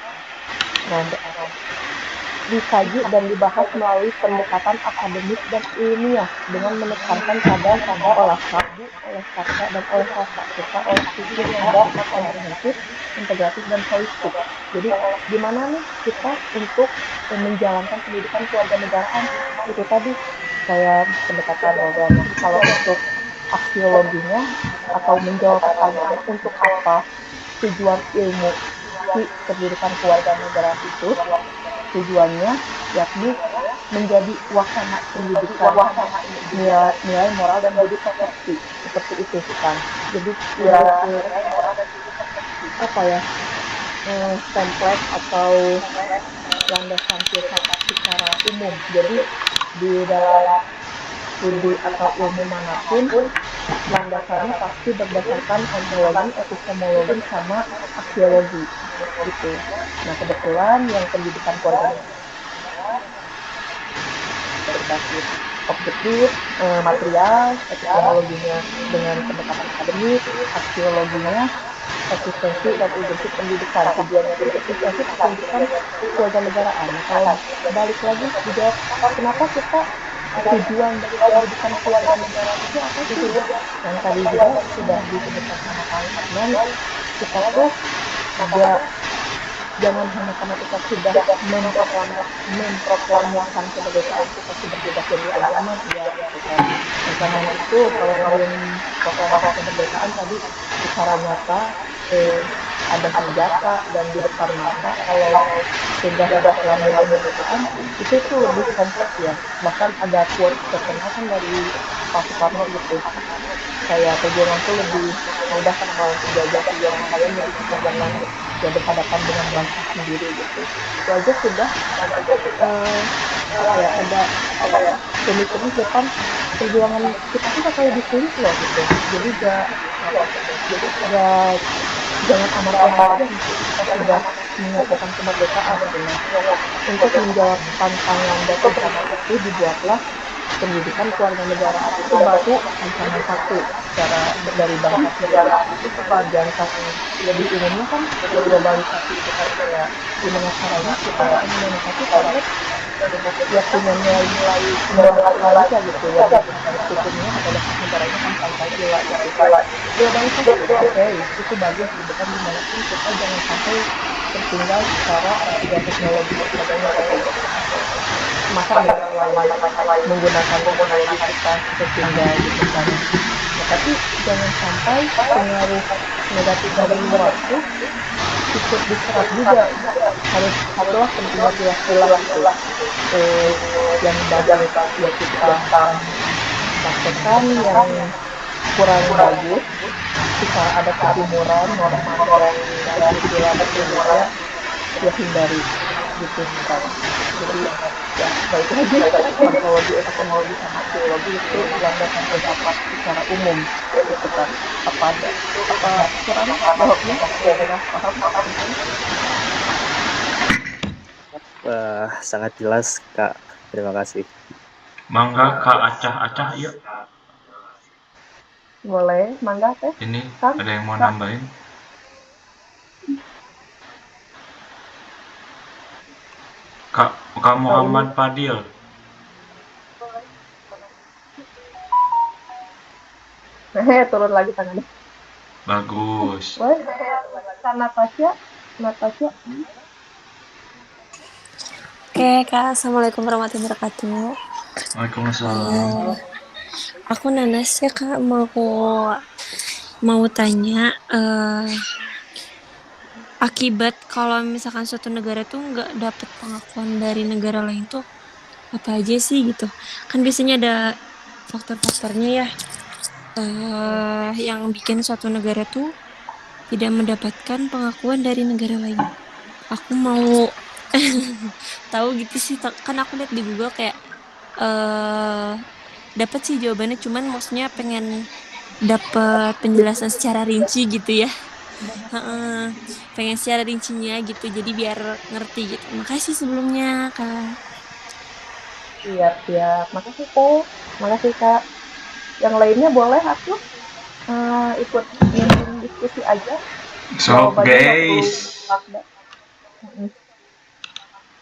dikaji dan dibahas melalui pendekatan akademik dan ilmiah dengan menekankan pada olah kata dan olah rasa, serta olah pikir yang bersifat komprehensif, integratif, dan holistik. Jadi gimana nih kita untuk menjalankan pendidikan kewarganegaraan? Itu tadi kayak pendekatan nah kalau untuk aksiologinya atau menjawab pertanyaan untuk apa tujuan ilmu si pendidikan kewarganegaraan itu, tujuannya yakni menjadi wahana pendidikan, nilai moral dan budi pekerti, seperti itu kan. Jadi template atau landasan filsafat secara umum. Jadi di dalam studi atau ilmu manapun, landasannya pasti berdasarkan ontologi, epistemologi, sama aksiologi gitu. Nah kebetulan yang pendidikan kewarganegaraan berbasis objektif, material, epistemologinya dengan pendekatan akademik, aksiologinya eksistensi dan urgensi pendidikan. Tujuannya itu eksistensi pendidikan kewarganegaraan. Nah kalau balik lagi dijawab kenapa kita tujuan dari pendidikan kewarganegaraan itu apa sih? Yang tadi juga sudah disebutkan sama Kang Adnan, kita tuh ada jangan hanya karena kita sudah memproklamirkan kemerdekaan kita sudah bebas dari ancaman ya gitu kan. Ancaman itu kalau sebelum proklamasi kemerdekaan tadi secara nyata ada senjata dan di depan mata. Kalau sudah proklamasi kemerdekaan itu tuh lebih kompleks ya. Bahkan ada quote terkenal kan dari Pak Soekarno gitu, kayak perjuangan tuh lebih mudah melawan penjajah, perjuangan kalian lebih susah jangan ya berhadapan dengan bangsa sendiri gitu. Itu aja sudah apa ya, ada pemikiran depan perjuangan kita tuh bakal lebih sulit loh gitu. Jadi jangan amarkan aja gitu kita sudah menyatakan kemerdekaan gitu. Nah, untuk menjawab tantangan dan ancaman itu dibuatlah pendidikan kewarganegaraan itu baru ancaman satu secara dari bangsa sendiri. Sedangkan lebih umumnya kan globalisasi itu kan kayak gimana caranya kita mengkomunikasi terhadap ya punya nilai-nilai Indonesia gitu yang hukumnya adalah negaranya kan Pancasila gitu. Globalisasi itu oke, itu bagus gitu kan, dimanapun kita jangan sampai tertinggal secara ya teknologi dan sebagainya gitu. Masa negara lain menggunakan teknologi kita tertinggal gitu kan. Nah, tapi jangan sampai pengaruh negatif dari luar tuh ikut diserap juga. Haruslah pilah-pilah gitu. Yang bagus ya kita praktekkan, yang kurang bagus secara adat ketimuran, norma-norma dan istilah Indonesia ya hindari gitu kan. Jadi ya baik lagi antropologi, epistemologi sama filologi itu landasan filsafat secara umum gitu kan. Apa kurang jawabnya sudah paham teman-teman? Sangat jelas Kak, terima kasih. Mangga Kak Acah-Acah yuk. Boleh, mangga teh. Ini Kang, ada yang mau Kak. nambahin? Kak Muhammad Fadil. Turun lagi tangannya. Bagus. Boleh, Kak Natasha. Oke Kak, Assalamualaikum warahmatullahi wabarakatuh. Waalaikumsalam. Aku Nanas ya Kak, mau tanya akibat kalau misalkan suatu negara tuh nggak dapet pengakuan dari negara lain tuh apa aja sih gitu. Kan biasanya ada faktor-faktornya ya yang bikin suatu negara tuh tidak mendapatkan pengakuan dari negara lain. Aku mau tahu gitu sih, kan aku lihat di Google kayak dapat sih jawabannya, cuman maksudnya pengen dapat penjelasan secara rinci gitu ya. Pengen secara rincinya gitu, jadi biar ngerti gitu. Makasih sebelumnya Kak. Siap. Makasih Kak. Yang lainnya boleh aku ikut diskusi aja. So guys,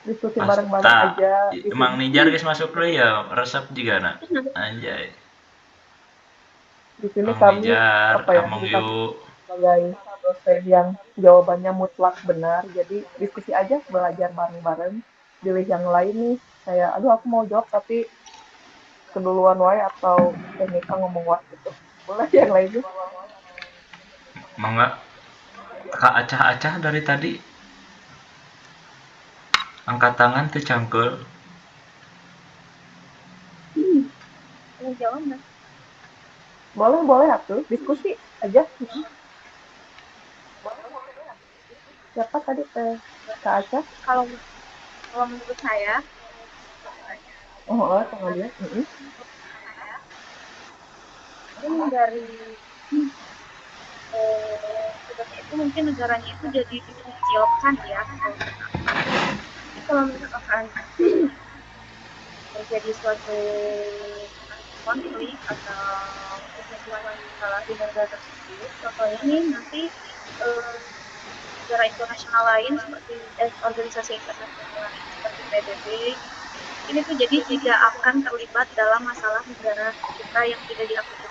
diskusi bareng-bareng aja. Emang Nijar guys masuk dulu ya, resep juga nak. Anjay. Di sini kami sebagai dosen yang jawabannya mutlak benar, jadi diskusi aja, belajar bareng-bareng. Pilih yang lain nih, kayak aduh aku mau jawab tapi keduluan wae atau Nika ngomong wae gitu. Boleh yang lainnya. Mangga. Kak Acah-Acah dari tadi angkat tangan tuh cangkul. Jawab nggak? Boleh atuh, diskusi aja. Siapa tadi Kak Acah? Kalau menurut saya, tengah lihat. Mungkin dari sebenarnya itu mungkin negaranya itu jadi dikecilkan ya. Kalau misalkan terjadi suatu konflik atau terjadi masalah di negara tersebut, contohnya nih nanti negara internasional lain seperti organisasi internasional lain seperti PBB ini tuh jadi tidak akan terlibat dalam masalah negara kita yang tidak diakui juga.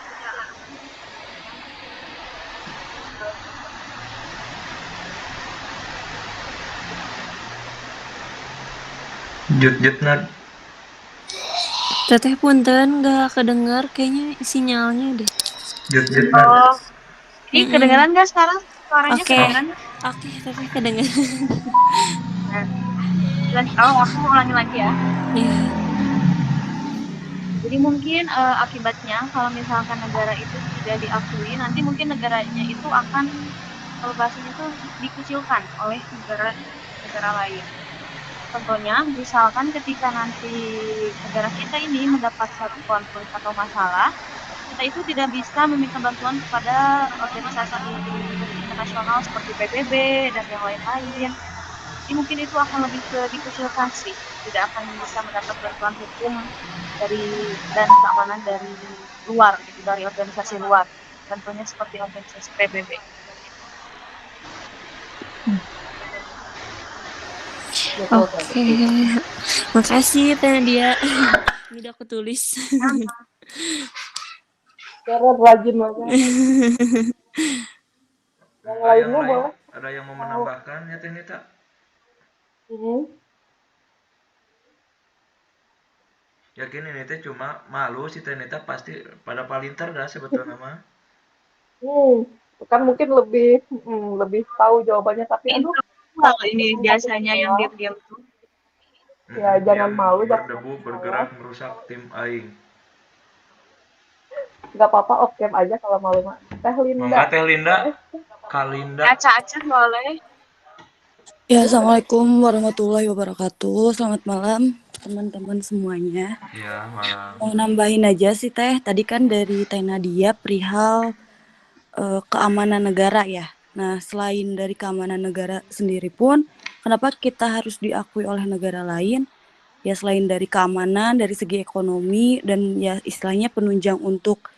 Jut Nat. Teteh punten nggak kedengar kayaknya sinyalnya deh. Jut Nat. Oh, ini kedengeran nggak sekarang? Suaranya Oke. kedengeran? Oke, teteh kedengeran. Nah, aku ulangi lagi ya. Iya. Jadi mungkin akibatnya kalau misalkan negara itu tidak diakui, nanti mungkin negaranya itu akan kalau bahasanya itu dikucilkan oleh negara lain. Contohnya, misalkan ketika nanti negara kita ini mendapat suatu konflik atau masalah, kita itu tidak bisa meminta bantuan kepada organisasi internasional seperti PBB dan yang lain-lain. Jadi mungkin itu akan lebih dikucilkan sih, tidak akan bisa mendapat bantuan hukum dan keamanan dari luar, gitu, dari organisasi luar. Contohnya seperti organisasi PBB. Oke. Makasih Teh Nadia. Ini udah aku tulis. Cara rajin banget. Yang lainnya boleh. Ada yang mau menambahkan ya Teh Nita? Yakin ini teh cuma malu si Teh Nita pasti pada palinter dah sebetulnya mah. Kan mungkin lebih tahu jawabannya, tapi aduh. Ini biasanya yang diam-diam tuh. Ya jangan malu, berdebu, bergerak, merusak tim aing. Gak apa-apa, off cam aja kalau malu mah. Teh Linda. Enggak Teh Linda. Kalinda. Aca boleh. Ya, Assalamualaikum warahmatullahi wabarakatuh. Selamat malam teman-teman semuanya. Ya, malam. Mau nambahin aja sih Teh, tadi kan dari Teh Nadia perihal keamanan negara ya. Nah, selain dari keamanan negara sendiri pun, kenapa kita harus diakui oleh negara lain? Ya selain dari keamanan, dari segi ekonomi, dan ya istilahnya penunjang untuk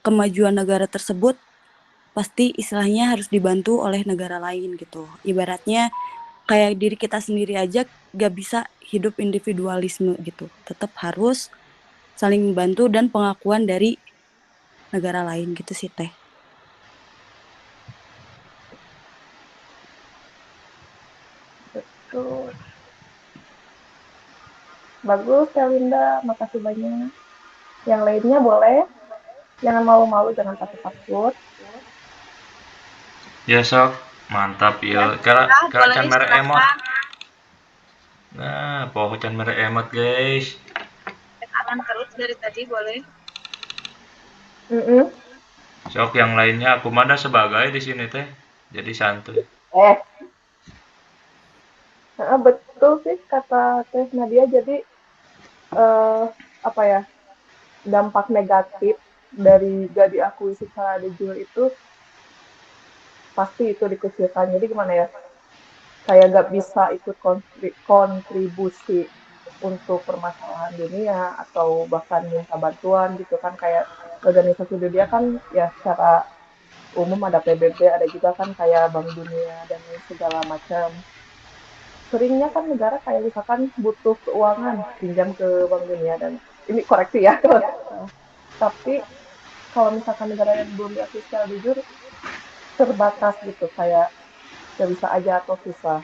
kemajuan negara tersebut, pasti istilahnya harus dibantu oleh negara lain gitu. Ibaratnya kayak diri kita sendiri aja gak bisa hidup individualisme gitu. Tetap harus saling membantu dan pengakuan dari negara lain gitu sih Teh. Betul. Bagus Teh Linda, makasih banyak. Yang lainnya boleh. Jangan malu-malu, jangan takut-takut. Ya sok, mantap ya. Kalau can mere emot. Nah, poho can mere emot guys. Tekanan terus dari tadi boleh. Sok yang lainnya aku mah sebagai di sini teh. Jadi santuy. Betul sih kata Teh Nadia. Jadi dampak negatif dari gak diakui secara de jure itu pasti itu dikucilkan. Jadi gimana ya, kayak gak bisa ikut kontribusi untuk permasalahan dunia atau bahkan minta bantuan gitu kan. Kayak organisasi dunia kan ya secara umum ada PBB, ada juga kan kayak Bank Dunia dan segala macam. Seringnya kan negara kayak misalkan butuh keuangan, pinjam ke Bank Dunia, dan ini koreksi ya. Tapi kalau misalkan negara yang belum diakui secara jujur, terbatas gitu, kayak gak bisa aja atau susah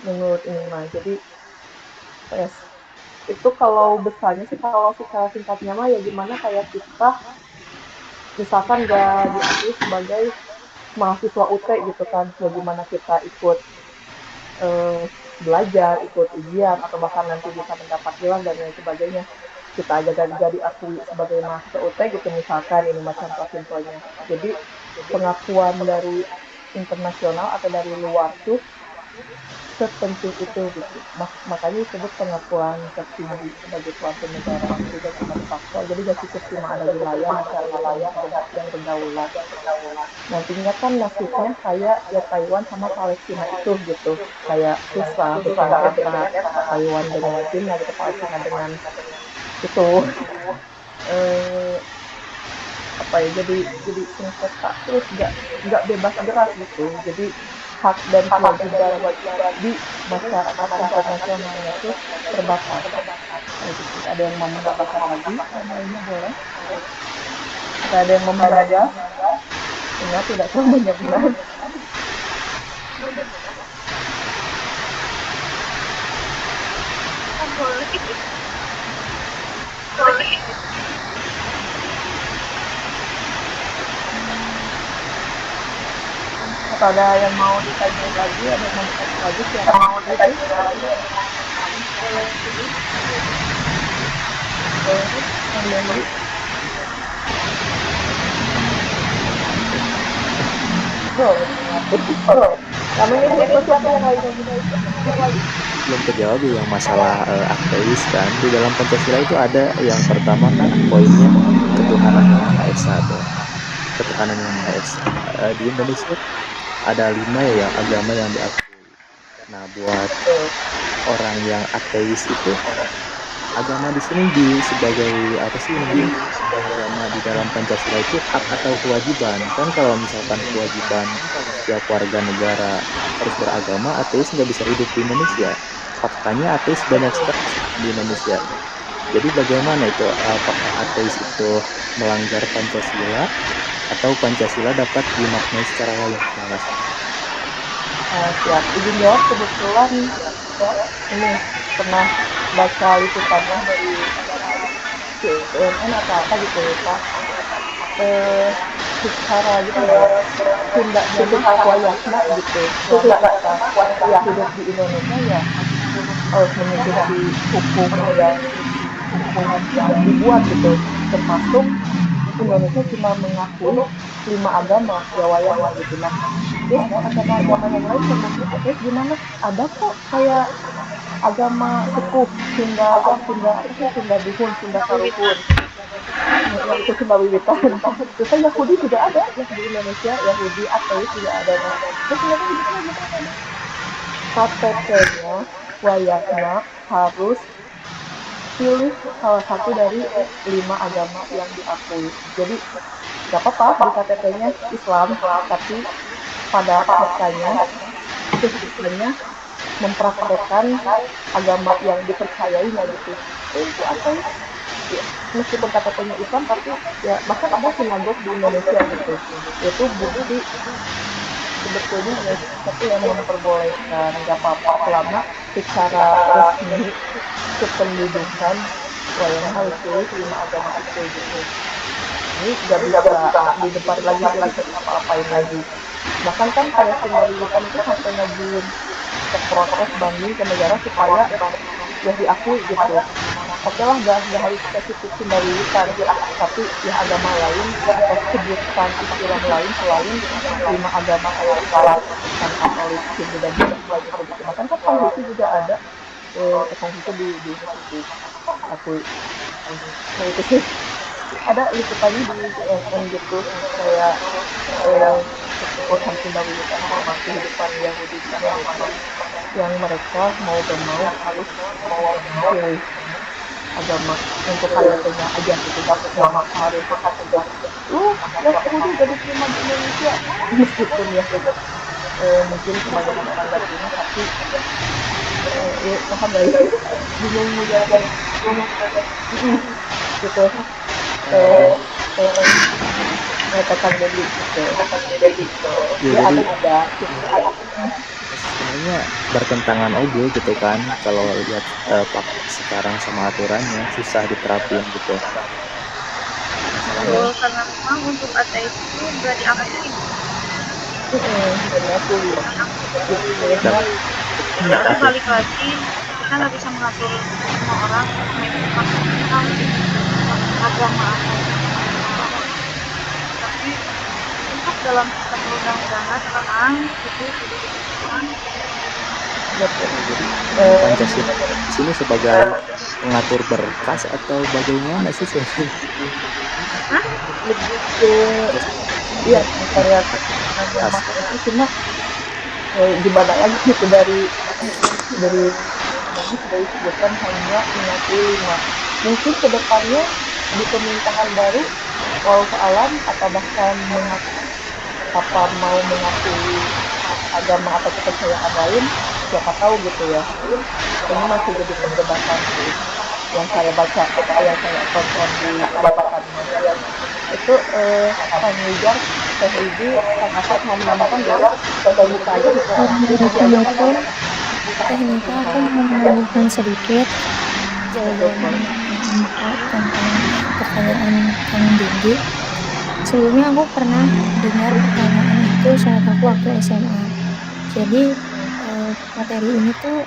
menurut ini mah. Jadi itu kalau besarnya sih, kalau secara singkatnya mah ya gimana kayak kita misalkan gak diakui sebagai mahasiswa UT gitu kan, bagaimana kita ikut belajar, ikut ujian, atau bahkan nanti bisa mendapat gelar dan lain sebagainya. Kita aja gak diakui sebagai mahasiswa UT gitu misalkan, ini macam simpelnya. Jadi pengakuan dari internasional atau dari luar tuh sepenting itu gitu. Makanya disebut pengakuan tertinggi sebagai suatu negara, juga cuma de facto. Jadi gak cukup cuma ada wilayah masyarakat yang berdaulat. Nantinya kan nasibnya kayak ya Taiwan sama Palestina itu gitu, kayak susah bersengketa Taiwan dengan China gitu, Palestina dengan itu jadi sengketa terus nggak bebas gerak gitu. Jadi hak dan kewajiban di masyarakat internasionalnya itu terbatas. Gitu. Ada yang mau menambahkan lagi? Yang lainnya boleh. Jika ada yang mau menambah, ingat tidak semuanya benar. Boleh. Atau ada yang mau ditanya lagi, ada yang mau ditanya lagi, silakan mau ditanya lagi. Boleh, namanya siapa yang lainnya belum terjawab yang masalah ateis kan. Di dalam Pancasila itu ada yang pertama kan poinnya ketuhanan yang Maha Esa tuh. Ketuhanan yang Maha Esa. Di Indonesia ada 5 ya agama yang diakui. Nah, buat orang yang ateis itu agama di sini sebagai apa sih namanya? Agama di dalam Pancasila itu hak atau kewajiban. Kan kalau misalkan kewajiban setiap warga negara harus beragama, ateis nggak bisa hidup di Indonesia. Faktanya ateis banyak sekali di Indonesia. Jadi bagaimana itu? Apakah ateis itu melanggar Pancasila atau Pancasila dapat dimaknai secara lain? Terima kasih. Siap. Izin jawab, kebetulan ini pernah baca liputannya dari CNN atau apa gitu lupa. Secara gimana ya? Tindaknya mah wayahna gitu. Selama kita hidup di Indonesia ya harus mengikuti hukum yang dibuat gitu. Termasuk Indonesia cuma mengakui 5 agama ya wayahna gitu. Nah, terus agama-agama yang lain termasuk ateis gimana? Ada kok kayak agama sepuh Sunda Buhun, Sunda Saruhun. Yang itu Sunda Wiwitan. Terus Yahudi juga ada yang di Indonesia, Yahudi ateis juga ada. Nah, terus mereka hidupnya gimana? KTP-nya wayahna harus pilih salah satu dari 5 agama yang diakui. Jadi nggak apa-apa di KTP-nya Islam, tapi pada faktanya itu sebetulnya mempraktekkan agama yang dipercayainya gitu. Itu ateis. Ya, meskipun KTP-nya Islam, tapi ya bahkan ada sinagog di Indonesia gitu. Itu bukti sebetulnya ya satu yang memperbolehkan nggak apa-apa selama secara resmi kependudukan wayang harus pilih 5 agama itu gitu. Ini nggak bisa di depan lagi nggak bisa apa-apain lagi. Bahkan kan kayak Sunda Wiwitan itu sampai ngajuin ke protes banding ke negara supaya ya diakui gitu. Oke lah, nggak harus spesifik Sunda Wiwitan, tapi ya agama lain atau sebutan istilah lain selain 5 agama kayak Islam, Kristen, Katolik, Hindu dan Buddha lainnya begitu. Bahkan kan Konghucu juga ada, Konghucu di ini sih diakui. Nah itu sih ada liputannya di CNN gitu kayak keputusan Sunda Wiwitan sama kehidupan Yahudi di Indonesia yang mereka mau gak mau harus pilih agama untuk KTP-nya aja gitu, nggak maksa harus lu Yahudi gak diterima di Indonesia meskipun ya mungkin kebanyakan orang gak terima, tapi ya paham gak ya bingung mau jawabnya gitu Kang Dedi gitu. Ya ada Sebenarnya bertentangan oke gitu kan kalau lihat sekarang sama aturannya susah diterapin gitu. Betul, karena memang untuk ateis itu nggak diakui. Tapi balik lagi, kita nggak bisa mengatur semua orang untuk mengikuti agama apa. Tapi untuk dalam sistem perundang-undangan memang itu disebutkan. Pancasila di sini sebagai pengatur berkas atau bagaimana sih sebenarnya? Lebih ke iya kayak itu cuma gimana lagi gitu dari sudah disebutkan hanya mengakui 5. Mungkin kedepannya di pemerintahan baru walau alam atau bahkan mau mengakui agama atau kepercayaan lain, siapa tahu gitu ya. Ini masih jadi perdebatan sih. yang saya baca atau yang saya tonton di bacotannya itu Kang Wijar Teh Wibi Kang Asep mau menambahkan nggak? Saya buka aja gitu. Assalamualaikum. Teknika aku mau menambahkan sedikit jawaban tentang pertanyaan Kang Dindi. Sebelumnya aku pernah dengar pertanyaan itu saat aku waktu SMA. Jadi materi ini tuh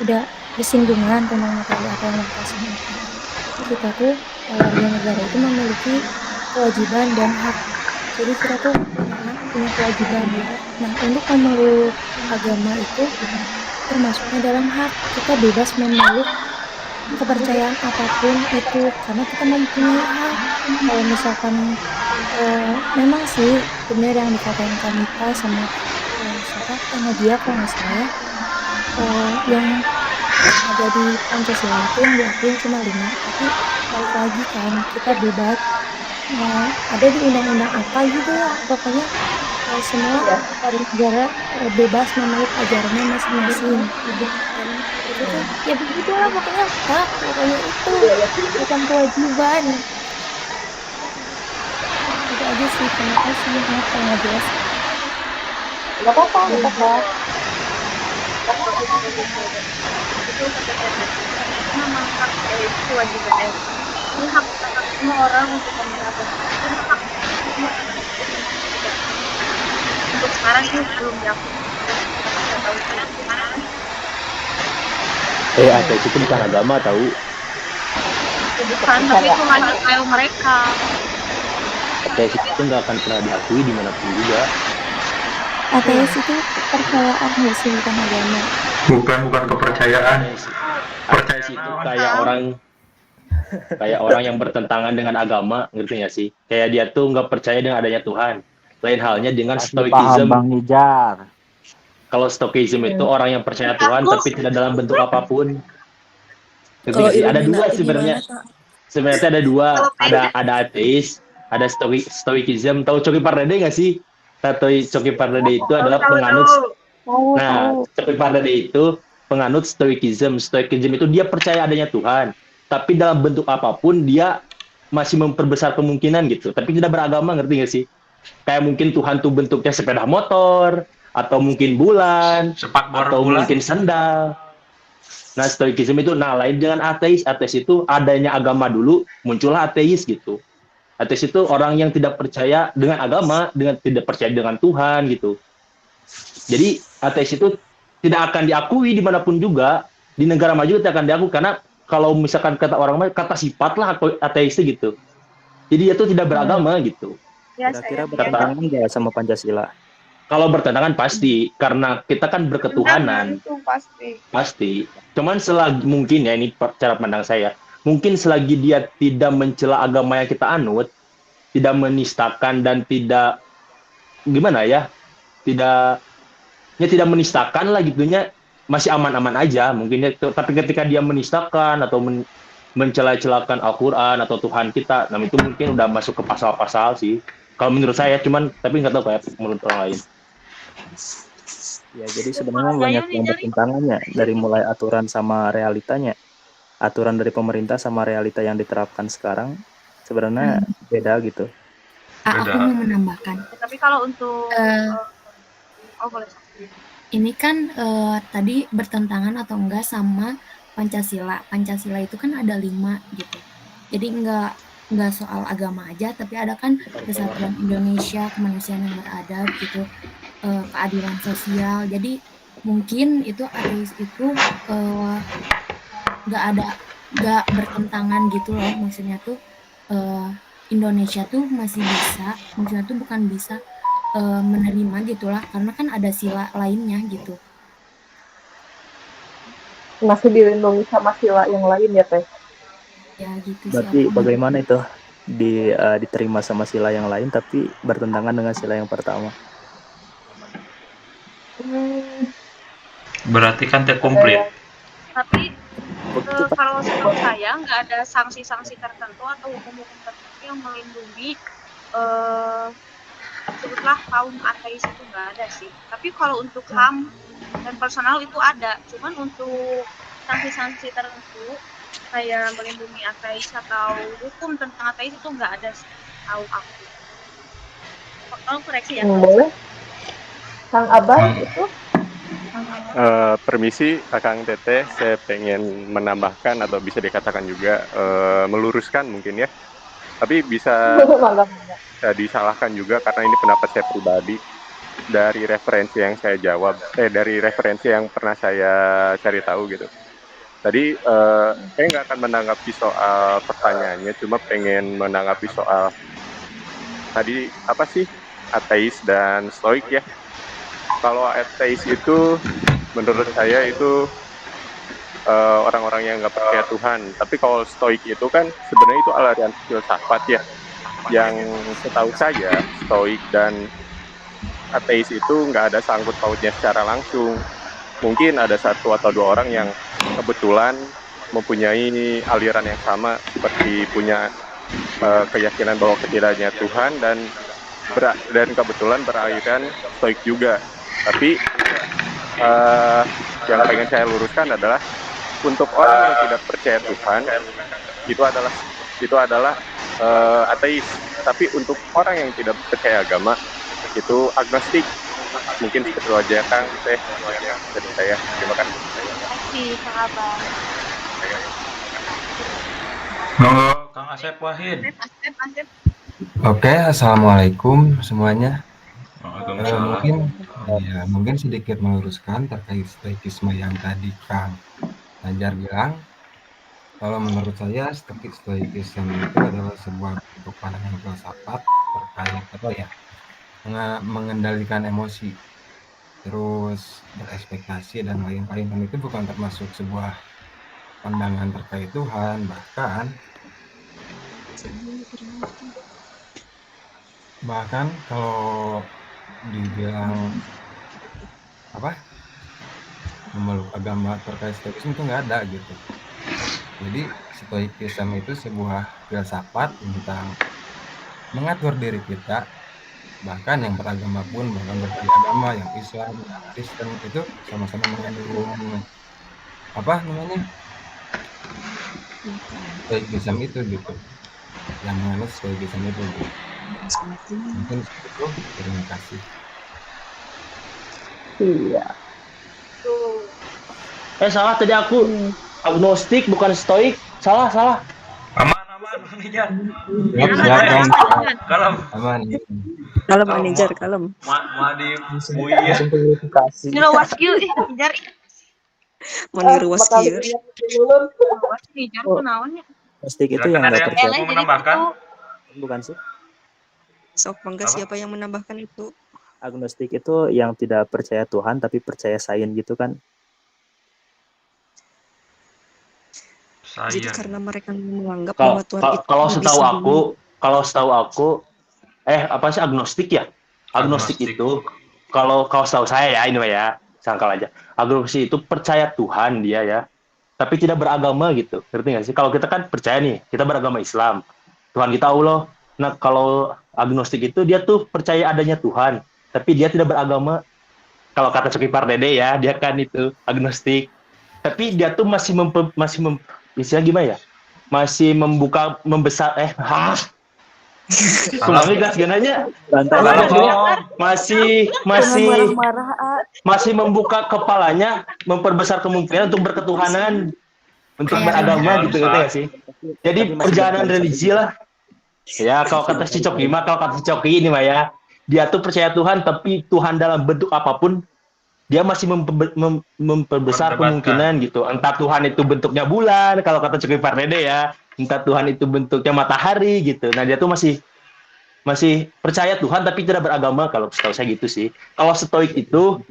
udah bersinggungan tentang materi apa yang kita sebutkan. Kita tuh warga negara itu memiliki kewajiban dan hak. Jadi kita tuh punya kewajiban. Nah, untuk memeluk agama itu termasuknya dalam hak. Kita bebas memeluk kepercayaan apapun itu karena kita mempunyai hak. Kalau misalkan memang sih benar yang dikatakan Kamita sama siapa Nadia kalau nggak salah ya, yang ada di Pancasila itu yang diakuin cuma 5, tapi balik lagi kan kita bebas ada di undang-undang apa gitu ya, pokoknya semua warga negara bebas memeluk ajarannya masing-masing. Dan itu tuh ya begitulah pokoknya hak, pokoknya itu bukan kewajiban. Itu aja sih, terima kasih, maaf kalau nggak jelas. Nggak apa-apa. Itu memang hak kewajiban ini hak semua orang untuk memilih agama. Untuk sekarang ini belum diakui. Ateis itu bukan agama tahu. Bukan, tapi itu hanya style mereka. Ateis itu nggak akan pernah diakui dimanapun juga. Ateis itu kepercayaan nggak sih, bukan agama. Bukan kepercayaan. Ateis itu kayak orang yang bertentangan dengan agama, ngerti nggak sih? Kayak dia tuh nggak percaya dengan adanya Tuhan. Lain halnya dengan stoicism. Bang Nijar. Kalau stoicism itu orang yang percaya Tuhan tapi tidak dalam bentuk apapun. Kalau Ada dua Illuminati sebenarnya. gimana, Kak? Sebenarnya ada dua. Ada ateis, ada stoicism. Tahu Choki Pardede nggak sih? Choki Pardede itu adalah penganut. Nah, Choki Pardede itu penganut stoicism. Stoicism itu dia percaya adanya Tuhan, tapi dalam bentuk apapun dia masih memperbesar kemungkinan gitu. Tapi tidak beragama, ngerti nggak sih? Kayak mungkin Tuhan tuh bentuknya sepeda motor, atau mungkin bulan, atau mungkin sendal. Nah, stoicism itu lain dengan ateis. Ateis itu adanya agama dulu, muncullah ateis gitu. Ateis itu orang yang tidak percaya dengan agama, tidak percaya dengan Tuhan gitu. Jadi ateis itu tidak akan diakui dimanapun juga, di negara maju tidak akan diakui karena kalau misalkan kata orang lain kata sifat lah ateis gitu. Jadi itu tidak beragama gitu. Kira-kira bertentangan nggak sama Pancasila? Kalau bertentangan pasti, karena kita kan berketuhanan. Itu Pasti. Cuman selagi mungkin ya, ini cara pandang saya, mungkin selagi dia tidak mencela agama yang kita anut, tidak menistakan dan tidak gimana ya, tidak menistakan lah gitunya, masih aman-aman aja mungkinnya. Tapi ketika dia menistakan atau mencela-celakan Al-Quran atau Tuhan kita, nah itu mungkin udah masuk ke pasal-pasal sih. Kalau menurut saya, tapi nggak tahu kayak menurut orang lain. Ya, jadi sebenarnya banyak yang bertentangannya dari mulai aturan sama realitanya. Aturan dari pemerintah sama realita yang diterapkan sekarang sebenarnya beda gitu. Aku mau menambahkan. Tapi kalau untuk boleh. Ini kan tadi bertentangan atau enggak sama Pancasila. Pancasila itu kan ada 5 gitu. Jadi enggak soal agama aja, tapi ada kan kesatuan Indonesia, kemanusiaan yang beradab gitu, keadilan sosial. Jadi mungkin itu ateis itu enggak bertentangan gitu loh. Maksudnya tuh Indonesia tuh masih bisa, maksudnya tuh bukan bisa menerima gitulah, karena kan ada sila lainnya gitu. Masih dilindungi sama sila yang lain ya Teh? Ya gitu. Berarti bagaimana itu diterima sama sila yang lain tapi bertentangan dengan sila yang pertama? Berarti kan komplit. Tapi kalau setahu saya nggak ada sanksi-sanksi tertentu atau hukum-hukum tertentu yang melindungi sebutlah kaum ateis itu nggak ada sih. Tapi kalau untuk HAM dan personal itu ada. Cuman untuk sanksi-sanksi tertentu kayak melindungi ateis atau hukum tentang ateis itu nggak ada sih, tahu aku. Tolong koreksi ya kalau Boleh. Kang Aban Kang, itu? permisi Kakang Teteh, saya pengen menambahkan atau bisa dikatakan juga meluruskan mungkin ya. Tapi bisa Mangga. disalahkan juga karena ini pendapat saya pribadi dari referensi yang saya jawab, dari referensi yang pernah saya cari tahu gitu. Tadi saya nggak akan menanggapi soal pertanyaannya, cuma pengen menanggapi soal tadi apa sih ateis dan stoik ya. Kalau ateis itu menurut saya itu orang-orang yang nggak percaya Tuhan. Tapi kalau stoik itu kan sebenarnya itu aliran filsafat ya. Yang setahu saya stoik dan ateis itu nggak ada sangkut pautnya secara langsung. Mungkin ada satu atau dua orang yang kebetulan mempunyai aliran yang sama, seperti punya keyakinan bahwa ketidaknya Tuhan dan kebetulan beraliran stoik juga. Tapi yang pengen saya luruskan adalah untuk orang yang tidak percaya Tuhan itu adalah ateis. Tapi untuk orang yang tidak percaya agama itu agnostik. Mungkin seperti itu aja Kang Teh dari saya. Terima kasih. Terima kasih Kang Abang. Monggo Kang Asep Wahid. Asep. Oke, assalamualaikum semuanya. Waalaikumsalam. Mungkin sedikit meluruskan terkait stoikisme yang tadi Kang Anjar bilang. Kalau menurut saya stoikisme itu adalah sebuah bentuk pandangan filsafat terkait mengendalikan emosi, terus berekspektasi dan lain-lain. Dan itu bukan termasuk sebuah pandangan terkait Tuhan, bahkan kalau dibilang memeluk agama terkait stoikisme itu nggak ada gitu. Jadi stoikisme itu sebuah filsafat tentang mengatur diri kita, bahkan yang beragama pun, bahkan beragama yang Islam, yang Kristen itu sama-sama mengandung stoikisme itu gitu, yang menganut stoikisme itu gitu. Mungkin seperti itu. Terima kasih. Iya. Salah tadi aku agnostik bukan stoik. Salah. Aman Bang Ijar. Kalem. Kalem manajer, kalem. Ma di bui ya. Nilo waskiu Ijar. Meniru waskiu. Ijar kenaonnya? Stoik itu yang nggak percaya. Mau menambahkan? Bukan sih. Sok mangga siapa yang menambahkan itu? Agnostik itu yang tidak percaya Tuhan tapi percaya sains gitu kan? Jadi karena mereka menganggap bahwa Tuhan itu kalau setahu aku apa sih agnostik ya? Agnostik itu kalau setahu saya ya, ini ya, sangkal aja. Agnostik itu percaya Tuhan dia ya, tapi tidak beragama gitu. Ngerti nggak sih? Kalau kita kan percaya nih, kita beragama Islam. Tuhan kita Allah. Nah, kalau agnostik itu dia tuh percaya adanya Tuhan, tapi dia tidak beragama. Kalau kata Coki Pardede ya, dia kan itu agnostik. Tapi dia tuh misalnya gimana ya? Masih membesar Ulangi gas gananya. Masih membuka kepalanya, memperbesar kemungkinan untuk berketuhanan, untuk beragama gitu nggak sih? Jadi perjalanan religi lah. Ya kalau kata si Coki ini mah ya, dia tuh percaya Tuhan, tapi Tuhan dalam bentuk apapun dia masih memperbesar kemungkinan gitu. Entah Tuhan itu bentuknya bulan, kalau kata Coki Pardede ya, entah Tuhan itu bentuknya matahari gitu. Nah dia tuh masih percaya Tuhan tapi tidak beragama, kalau setahu saya gitu sih. Kalau stoik itu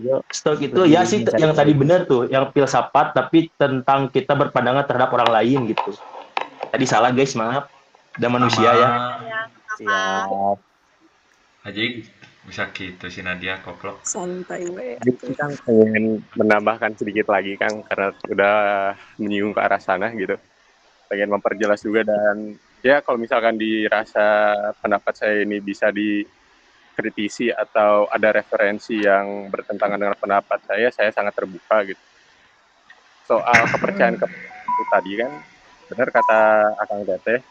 ya sih yang tadi benar tuh, yang filsafat tapi tentang kita berpandangan terhadap orang lain gitu. Tadi salah guys, maaf. Dan manusia ya. Siap. Haji bisa gitu sih Nadia koplok. Santai we. Jadi Kang pengen menambahkan sedikit lagi Kang, karena udah menyinggung ke arah sana gitu. Pengen memperjelas juga, dan ya kalau misalkan dirasa pendapat saya ini bisa dikritisi atau ada referensi yang bertentangan dengan pendapat saya sangat terbuka gitu. Soal kepercayaan itu tadi kan, benar kata Akang Teteh,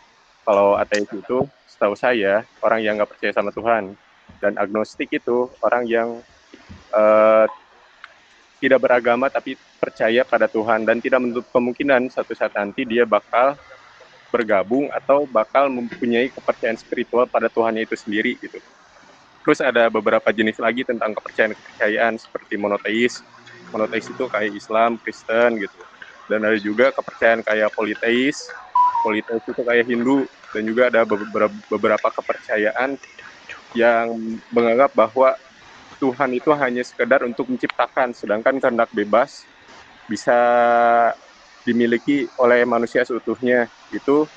kalau ateis itu setahu saya orang yang nggak percaya sama Tuhan, dan agnostik itu orang yang eh, tidak beragama tapi percaya pada Tuhan dan tidak menutup kemungkinan satu saat nanti dia bakal bergabung atau bakal mempunyai kepercayaan spiritual pada Tuhannya itu sendiri gitu. Terus ada beberapa jenis lagi tentang kepercayaan-kepercayaan seperti monoteis. Monoteis itu kayak Islam, Kristen gitu. Dan ada juga kepercayaan kayak politeis. Politeis itu kayak Hindu. Dan juga ada beberapa kepercayaan yang menganggap bahwa Tuhan itu hanya sekedar untuk menciptakan, sedangkan kehendak bebas bisa dimiliki oleh manusia seutuhnya. Itu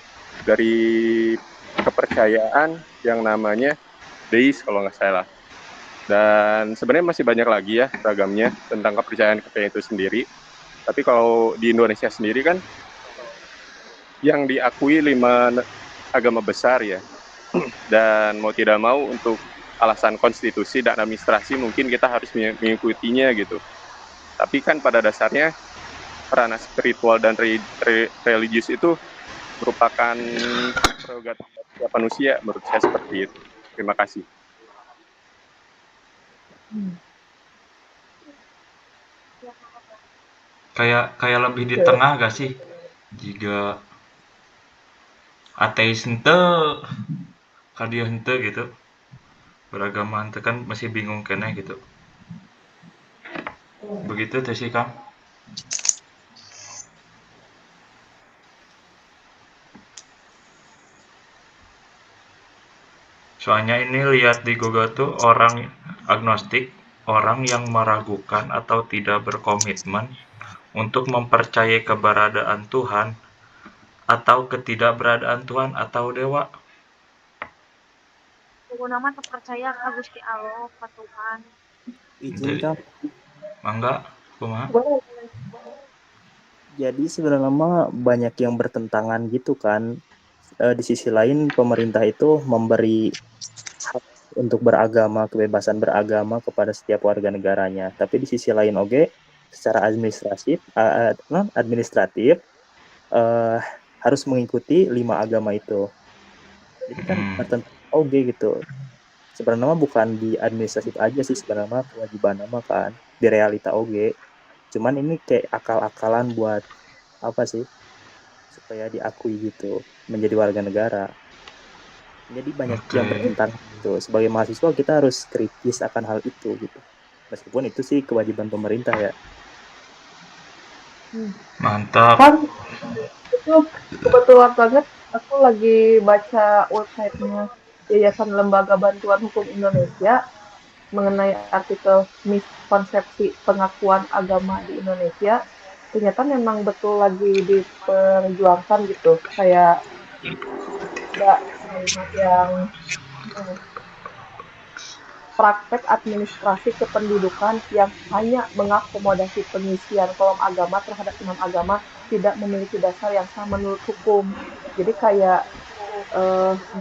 dari kepercayaan yang namanya deis kalau nggak salah. Dan sebenarnya masih banyak lagi ya ragamnya tentang kepercayaan itu sendiri. Tapi kalau di Indonesia sendiri kan yang diakui 5 agama besar ya. Dan mau tidak mau untuk alasan konstitusi dan administrasi mungkin kita harus mengikutinya gitu. Tapi kan pada dasarnya ranah spiritual dan religius itu merupakan prerogatif manusia, menurut saya seperti itu. Terima kasih. Kayak lebih di tengah gak sih? Jika ateis ente, kadia ente gitu. Beragama ente kan masih bingung kena gitu. Begitu tuh sih, Kang. Soalnya ini lihat di Google tuh orang agnostik, orang yang meragukan atau tidak berkomitmen untuk mempercayai keberadaan Tuhan atau ketidakberadaan Tuhan atau dewa. Pokoknya nama terpercaya ka Gusti Allah, ka Tuhan. Izin Kang. Mangga, kumaha? Jadi sebenarnya mah banyak yang bertentangan gitu kan. Di sisi lain pemerintah itu memberi hak untuk beragama, kebebasan beragama kepada setiap warga negaranya. Tapi di sisi lain secara administratif harus mengikuti 5 agama itu. Jadi kan bertentangan gitu. Sebenarnya bukan di administratif aja sih sebenarnya kewajiban nama kan di realita cuman ini kayak akal-akalan buat apa sih supaya diakui gitu menjadi warga negara. Jadi banyak yang bertentangan gitu. Sebagai mahasiswa kita harus kritis akan hal itu gitu. Meskipun itu sih kewajiban pemerintah ya. Mantap. Kan itu kebetulan banget aku lagi baca websitenya Yayasan Lembaga Bantuan Hukum Indonesia mengenai artikel miskonsepsi pengakuan agama di Indonesia. Ternyata memang betul lagi diperjuangkan gitu. Kayak ada kalimat yang praktek administrasi kependudukan yang hanya mengakomodasi pengisian kolom agama terhadap imam agama tidak memiliki dasar yang sah menurut hukum. Jadi kayak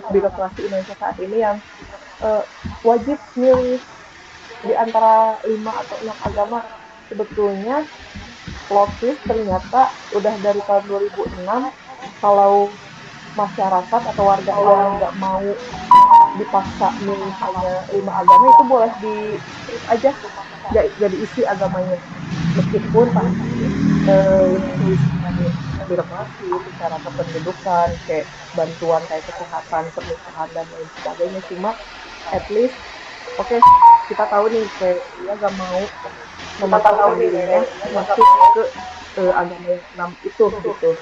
birokrasi Indonesia saat ini yang wajib milih di antara 5 atau 6 agama. Sebetulnya plot twist ternyata udah dari tahun 2006 kalau masyarakat atau warga yang nggak mau dipaksa milih hanya 5 agama itu boleh di skip aja, nggak diisi agamanya, meskipun pasti solusinya di birokrasi secara kependudukan kayak bantuan kayak kesehatan, pernikahan dan lain sebagainya. Cuma at least kita tahu nih kayak dia nggak mau memasukkan dirinya masuk ke agama yang 6 itu gitu.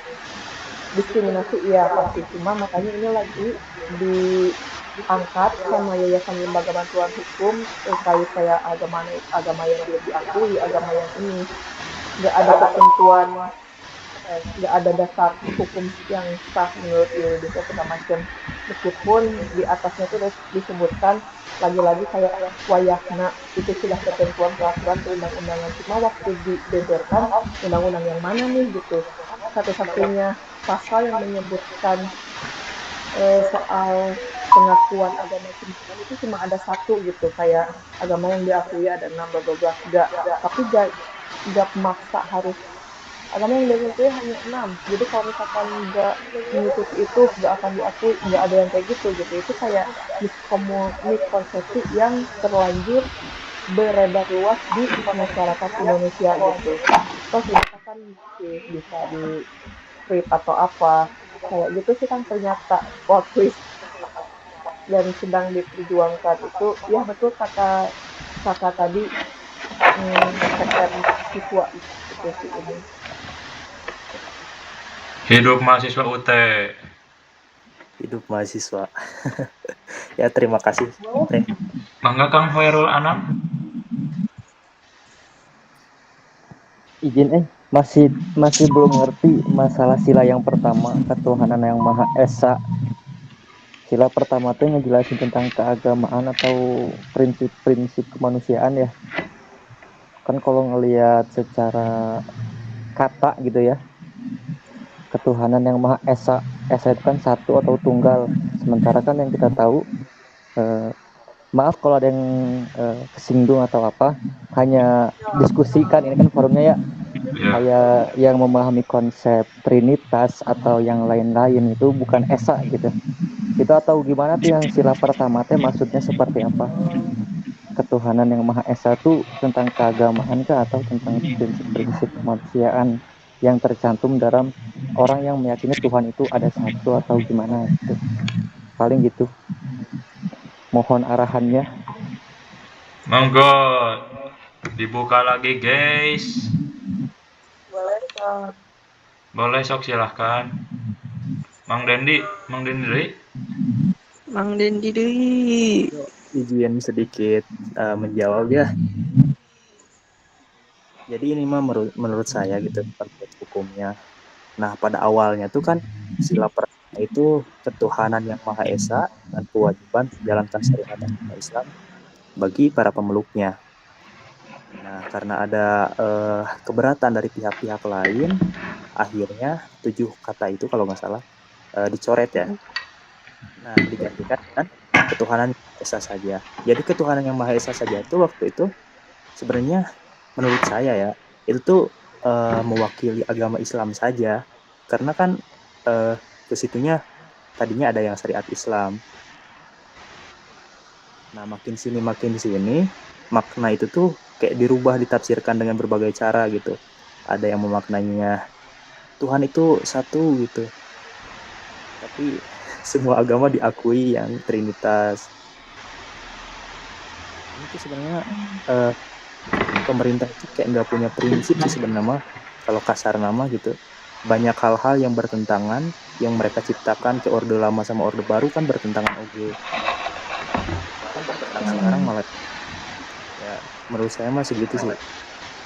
Diskriminasi iya pasti, cuma makanya ini lagi diangkat sama Yayasan Lembaga Bantuan Hukum terkait kayak agama yang belum diakui, agama yang ini nggak ada ketentuan, nggak ada dasar hukum yang sah menurut Indonesia segala macam. Meskipun di atasnya itu disebutkan lagi-lagi kayak wayahna itu sudah ketentuan peraturan perundang-undangan, cuma waktu dibeberkan undang-undang yang mana nih gitu. Satu-satunya pasal yang menyebutkan soal pengakuan agama sembahyang itu cuma ada 1 gitu, kayak agama yang diakui ada 6 bla bla bla, tapi gak memaksa harus agama yang diakui hanya 6. Jadi kalau misalkan nggak mengikuti itu nggak akan diakui, nggak ada yang kayak gitu gitu. Itu kayak miskonsepsi yang terlanjur beredar luas di masyarakat Indonesia gitu. Terus misalkan bisa di tweet atau apa kayak gitu sih kan, ternyata plot twist dan sedang diperjuangkan itu. Ya betul kata kakak tadi, PR siswa itu sih ini. Hidup mahasiswa UT. Hidup mahasiswa. Ya terima kasih. Mangga Kang Hoerul Anam. Izin masih belum ngerti masalah sila yang pertama, ketuhanan yang Maha Esa. Sila pertama tuh ngejelasin tentang keagamaan atau prinsip-prinsip kemanusiaan ya. Kan kalau ngelihat secara kata gitu ya, ketuhanan yang Maha Esa, Esa itu kan satu atau tunggal. Sementara kan yang kita tahu, maaf kalau ada yang kesinggung atau apa, hanya diskusikan, ini kan forumnya ya. Kayak yang memahami konsep trinitas atau yang lain-lain itu bukan esa gitu. Itu atau gimana tuh yang sila pertama teh maksudnya seperti apa? Ketuhanan yang Maha Esa tuh tentang keagamaan kah atau tentang prinsip-prinsip kemanusiaan yang tercantum dalam orang yang meyakini Tuhan itu ada satu atau gimana gitu. Paling gitu. Mohon arahannya. Monggo dibuka lagi guys. Boleh Kak. Boleh sok silahkan. Mang Dendi deui. Mang Dendi deui. Izin sedikit menjawab ya. Jadi ini mah menurut saya gitu konsep hukumnya. Nah pada awalnya tuh kan sila pertama itu ketuhanan yang Maha Esa dan kewajiban menjalankan syariat agama Islam bagi para pemeluknya. Nah karena ada keberatan dari pihak-pihak lain, akhirnya 7 kata itu kalau nggak salah dicoret ya. Nah digantikan dengan ketuhanan yang Maha Esa saja. Jadi ketuhanan yang Maha Esa saja itu waktu itu sebenarnya menurut saya ya itu tuh mewakili agama Islam saja, karena kan kesitunya tadinya ada yang syariat Islam. Nah makin sini makna itu tuh kayak dirubah, ditafsirkan dengan berbagai cara gitu. Ada yang memaknainya Tuhan itu satu gitu, tapi semua agama diakui yang trinitas. Ini tuh sebenarnya pemerintah itu kayak nggak punya prinsip sih sebenarnya, kalau kasar nama gitu. Banyak hal-hal yang bertentangan yang mereka ciptakan, ke orde lama sama orde baru kan bertentangan oke. Sekarang malah ya menurut saya masih gitu sih.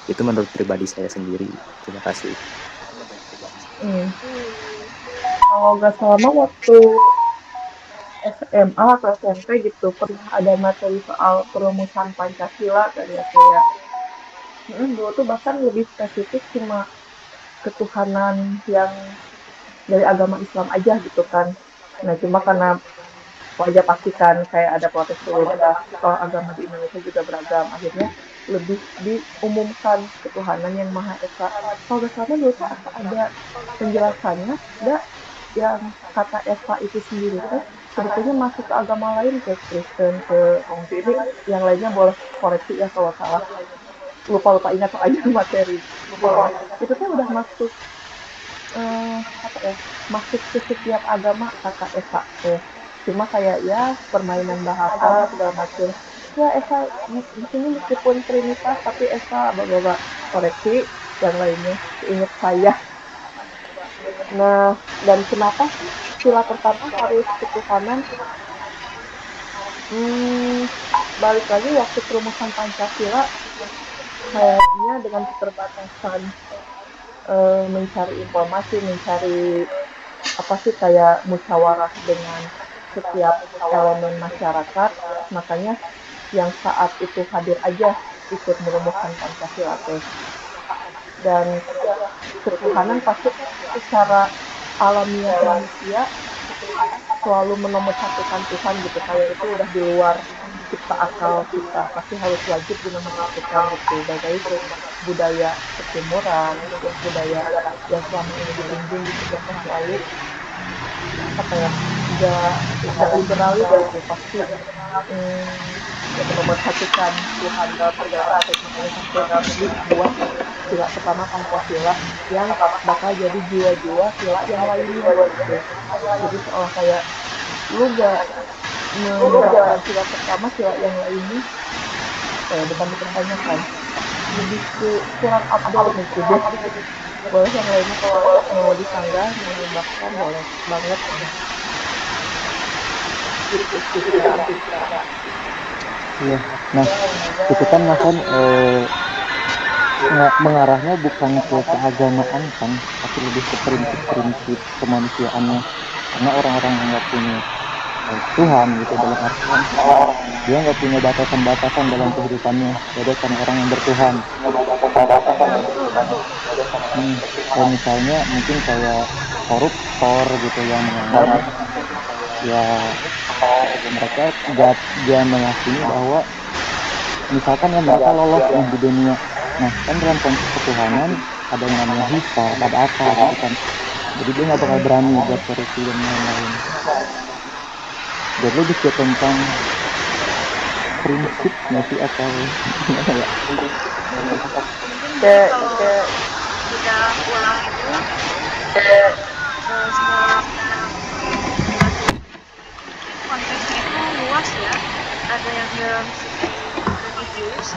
Itu menurut pribadi saya sendiri. Terima kasih. Kalau nggak salah waktu SMA atau SMP gitu pernah ada materi soal perumusan Pancasila kan ya, kayak dulu tuh bahkan lebih spesifik cuma ketuhanan yang dari agama Islam aja gitu kan. Nah cuma karena wajar pastikan kayak ada protes prioritas, kalau agama di Indonesia juga beragam, akhirnya lebih diumumkan ketuhanan yang Maha Esa. Kalau nggak salah dulu tuh ada penjelasannya, ada yang kata Esa itu sendiri kan sebetulnya masuk ke agama lain, ke Kristen, ke Kongsi, ini yang lainnya boleh koreksi ya kalau salah. Lupa ingat aja materi. Itu tuh udah masuk masuk ke setiap agama kata Esa cuma kayak ya permainan bahasa segala macam. Ya Esa di sini meskipun trinitas tapi Esa bapak koreksi dan lainnya ingat saya. Nah dan kenapa sila pertama harus ketuhanan? Balik lagi waktu perumusan Pancasila kayaknya dengan keterbatasan mencari informasi, mencari apa sih kayak musyawarah dengan setiap elemen masyarakat, makanya yang saat itu hadir aja ikut merumuskan Pancasila teh. Dan ketuhanan pasti secara alamiah manusia selalu menomorsatukan Tuhan gitu, kayak itu udah di luar cipta akal kita, pasti harus wajib dinomor satukan gitu. Baik itu budaya ketimuran, terus budaya yang selama ini dijunjung gitu bahkan selalu apa ya, nggak liberalis gitu, pasti ya menomorhatikan Tuhan dalam segala aspek, makanya sampai dibuat sila pertama Pancasila yang bakal jadi jiwa-jiwa sila yang lainnya gitu. Jadi seolah kayak lu gak menerapkan sila pertama, sila yang lainnya apa ya, bukan dipertanyakan, lebih ke kurang update mungkin ya. Boleh yang lainnya kalau mau disanggah, menambahkan boleh banget gitu sih Kak. Iya. Nah, itu kan Masan nggak mengarahnya bukan ke keagamaan kan, tapi lebih ke prinsip-prinsip kemanusiaannya. Karena orang-orang yang nggak punya Tuhan gitu, dalam artian dia nggak punya batasan-batasan dalam kehidupannya, beda sama orang yang bertuhan. Kayak misalnya mungkin kayak koruptor gitu yang menganggap ya mereka dia meyakini bahwa misalkan ya mereka lolos nih di dunia. Nah kan dalam konsep ketuhanan ada yang namanya hisab, ada apa gitu kan. Jadi dia nggak bakal berani buat korupsi dan lain-lain. Jadi lebih ke tentang prinsip nggak sih atau gimana ya? Mungkin kalau udah ulang itu semua konteksnya itu luas ya. Ada yang dalam segi religius,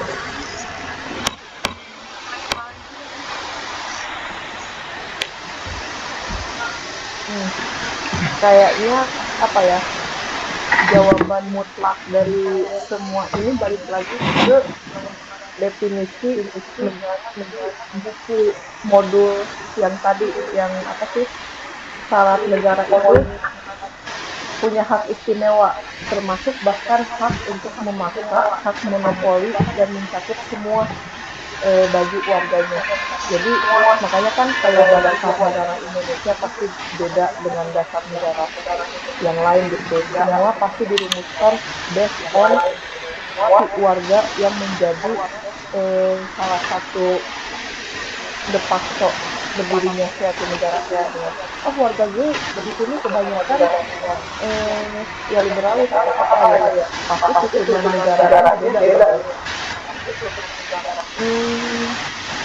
Kayaknya apa ya, jawaban mutlak dari semua ini balik lagi ke definisi negara di buku modul yang tadi, yang apa sih, syarat negara itu punya hak istimewa, termasuk bahkan hak untuk memaksa, hak monopoli dan mencakup semua bagi warganya. Jadi makanya kan kayak dasar negara Indonesia pasti beda dengan dasar negara yang lain gitu. Semua pasti dirumuskan based on si warga yang menjadi salah satu de facto berdirinya suatu negara gitu, dengan warga gue di sini kebanyakan ya liberalis atau apa gitu, pasti susunan negaranya beda gitu.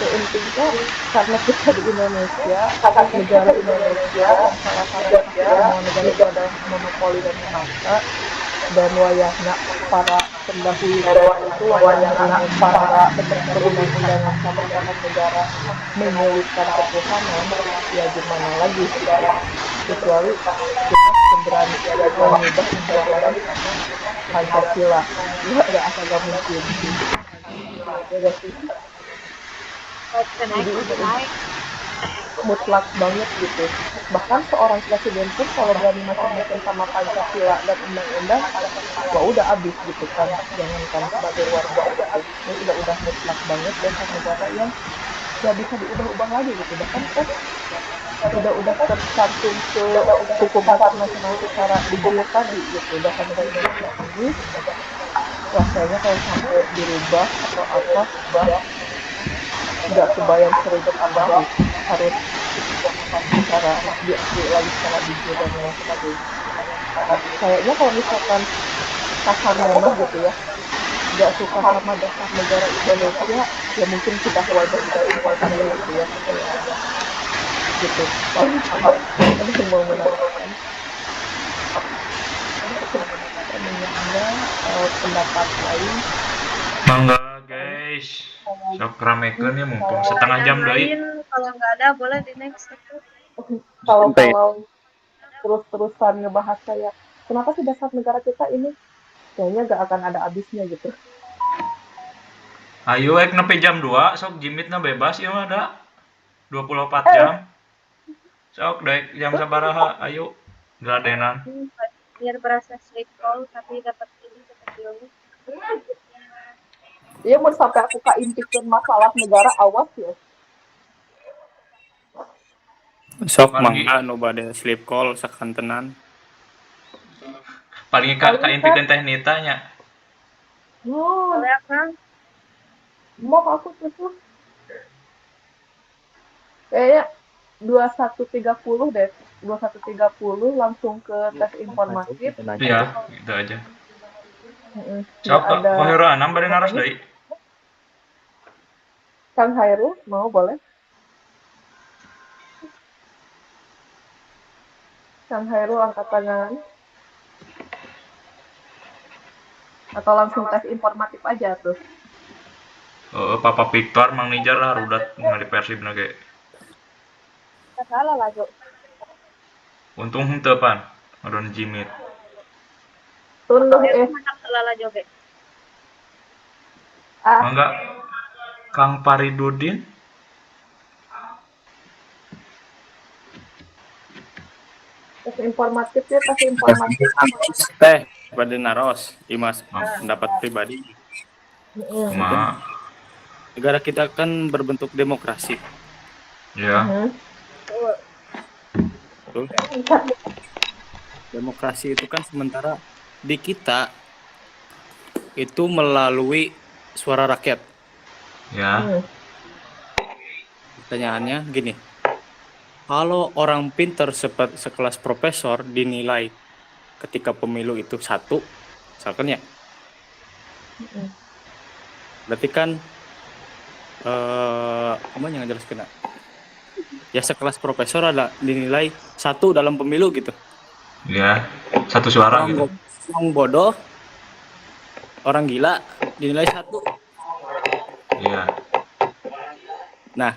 Intinya karena kita di Indonesia, negara Indonesia yang salah satu hak istimewa negara itu adalah monopoli dan memaksa, dan wayahna para pendahulu negara itu wayahna para perundang-undangan sama dasar negara menyelipkan ketuhanan, ya gimana lagi gitu, kecuali kita seberani mengubah undang-undang sama Pancasila, gak mungkin sih. Ya sih. Jadi itu mutlak banget gitu. Bahkan seorang presiden pun kalau berani macam-macam sama Pancasila dan undang-undang, wah udah abis gitu kan. Jangankan sebagai warga gitu, ini udah mutlak banget dasar negara yang nggak bisa diubah-ubah lagi gitu. Bahkan kan udah tercantum ke hukum internasional secara de tadi gitu. Dasar negara Indonesia ini, wah kayaknya kalau sampai dirubah atau apa, nggak kebayang seribet apa gitu. Harus secara diakui lagi secara jujur dan lain sebagainya. Kayaknya kalau misalkan kasarnya mah gitu ya, nggak suka sama dasar negara Indonesia, ya mungkin sudah wajar-wajar saja gitu ya. Gitu. Ada yang mau menambahkan? Ada menyanggah atau pendapat lain? Mangga guys, sok ramekeun ya mumpung setengah jam deui. Kalau nggak ada boleh di next. Kalau terus-terusan ngebahas kayak kenapa sih dasar negara kita ini, kayaknya nggak akan ada habisnya gitu. Ayo nepi jam 2 sok jimitna bebas ya ada 24 jam. Sok daek jam sabaraha ayo geladenan. Biar berasa sleep call tapi dapat ini dapat ilmu. Iya, mau sampai aku keintikan masalah negara, awas ya. Sok mangga nu bade sleep call sakantenan. Paling kaintikeun teh Nita nya. Boleh Kang. Mau aku tuh. Kayaknya 21.30 deh. 21.30 langsung ke tes informatif. Iya, itu aja. Nggak Siapa ada Hohiro Anam bade naras apanya. deui? Kang Hairul mau boleh? Kang Hairul angkat tangan. Atau langsung tes informatif aja tuh. Papa Victor Mang Nijar lah rudat ngali Persib na ge. Salah lah, Jo. Untung henteu pan, ngadon jimit. Tunduh Macam selala joge. Mangga Kang Paridudin. Tes informatif ya, tes informatif. Teh pada naros, Imas pendapat pribadi. Kumaha? Negara kita kan berbentuk demokrasi. Ya. Betul. Demokrasi itu kan sementara di kita itu melalui suara rakyat. Ya. Pertanyaannya gini. Kalau orang pinter sekelas profesor dinilai ketika pemilu itu 1, misalkan ya. Berarti kan apa yang jelaskan? Ya sekelas profesor ada dinilai 1 dalam pemilu gitu. Ya, 1 suara gitu. Orang bodoh, orang gila dinilai 1. Iya. Nah,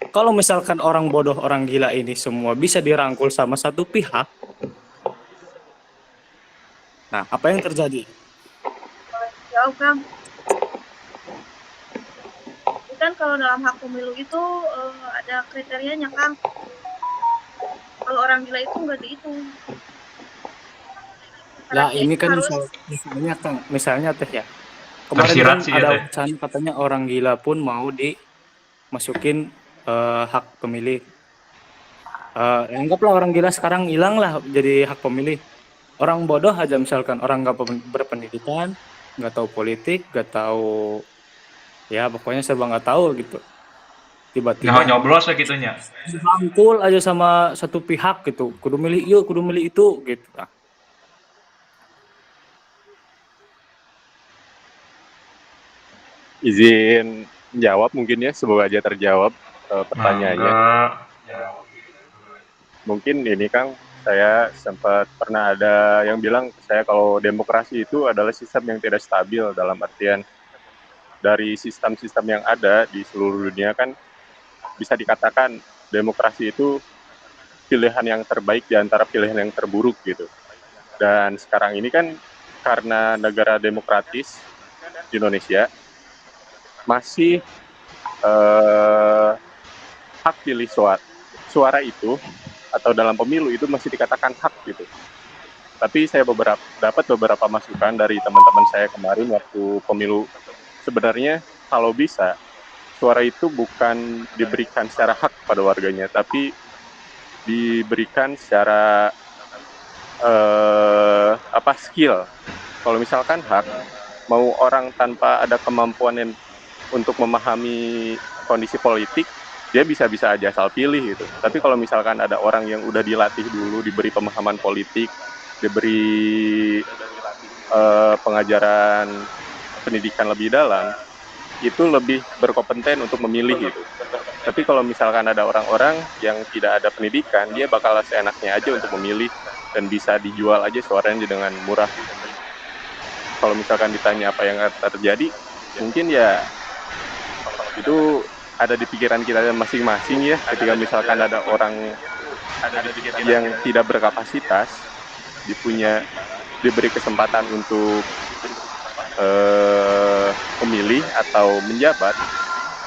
kalau misalkan orang bodoh, orang gila ini semua bisa dirangkul sama satu pihak, nah apa yang terjadi? Jauh, Kang. Kan kalau dalam hak pemilu itu ada kriterianya, Kang. Kalau orang gila itu nggak dihitung. Lah ini kan misalnya Teh ya. Kemarin kan ada wacana katanya orang gila pun mau dimasukin hak pemilih. Anggaplah orang gila sekarang hilang lah jadi hak pemilih. Orang bodoh aja misalkan orang nggak berpendidikan, nggak tahu politik, nggak tahu ya pokoknya serba nggak tahu gitu. Tiba-tiba nyoblos gitunya. Dirangkul aja sama satu pihak gitu. Kudu milih ieu, kudu milih itu gitu. Nah. Izin jawab mungkin ya, semoga aja terjawab pertanyaannya. Mungkin ini Kang, saya sempat pernah ada yang bilang ke saya kalau demokrasi itu adalah sistem yang tidak stabil, dalam artian dari sistem-sistem yang ada di seluruh dunia kan bisa dikatakan demokrasi itu pilihan yang terbaik di antara pilihan yang terburuk gitu. Dan sekarang ini kan karena negara demokratis di Indonesia masih hak pilih suara itu atau dalam pemilu itu masih dikatakan hak gitu. Tapi saya dapat beberapa masukan dari teman-teman saya kemarin waktu pemilu. Sebenarnya kalau bisa suara itu bukan diberikan secara hak pada warganya, tapi diberikan secara skill. Kalau misalkan hak, mau orang tanpa ada kemampuan untuk memahami kondisi politik, dia bisa-bisa aja asal pilih gitu. Tapi kalau misalkan ada orang yang udah dilatih dulu, diberi pemahaman politik, diberi pengajaran pendidikan lebih dalam, itu lebih berkompeten untuk memilih gitu. Tapi kalau misalkan ada orang-orang yang tidak ada pendidikan, dia bakal seenaknya aja untuk memilih dan bisa dijual aja suaranya dengan murah. Kalau misalkan ditanya apa yang terjadi, mungkin ya itu ada di pikiran kita masing-masing ya. Ketika misalkan ada orang yang tidak berkapasitas, diberi kesempatan untuk memilih atau menjabat,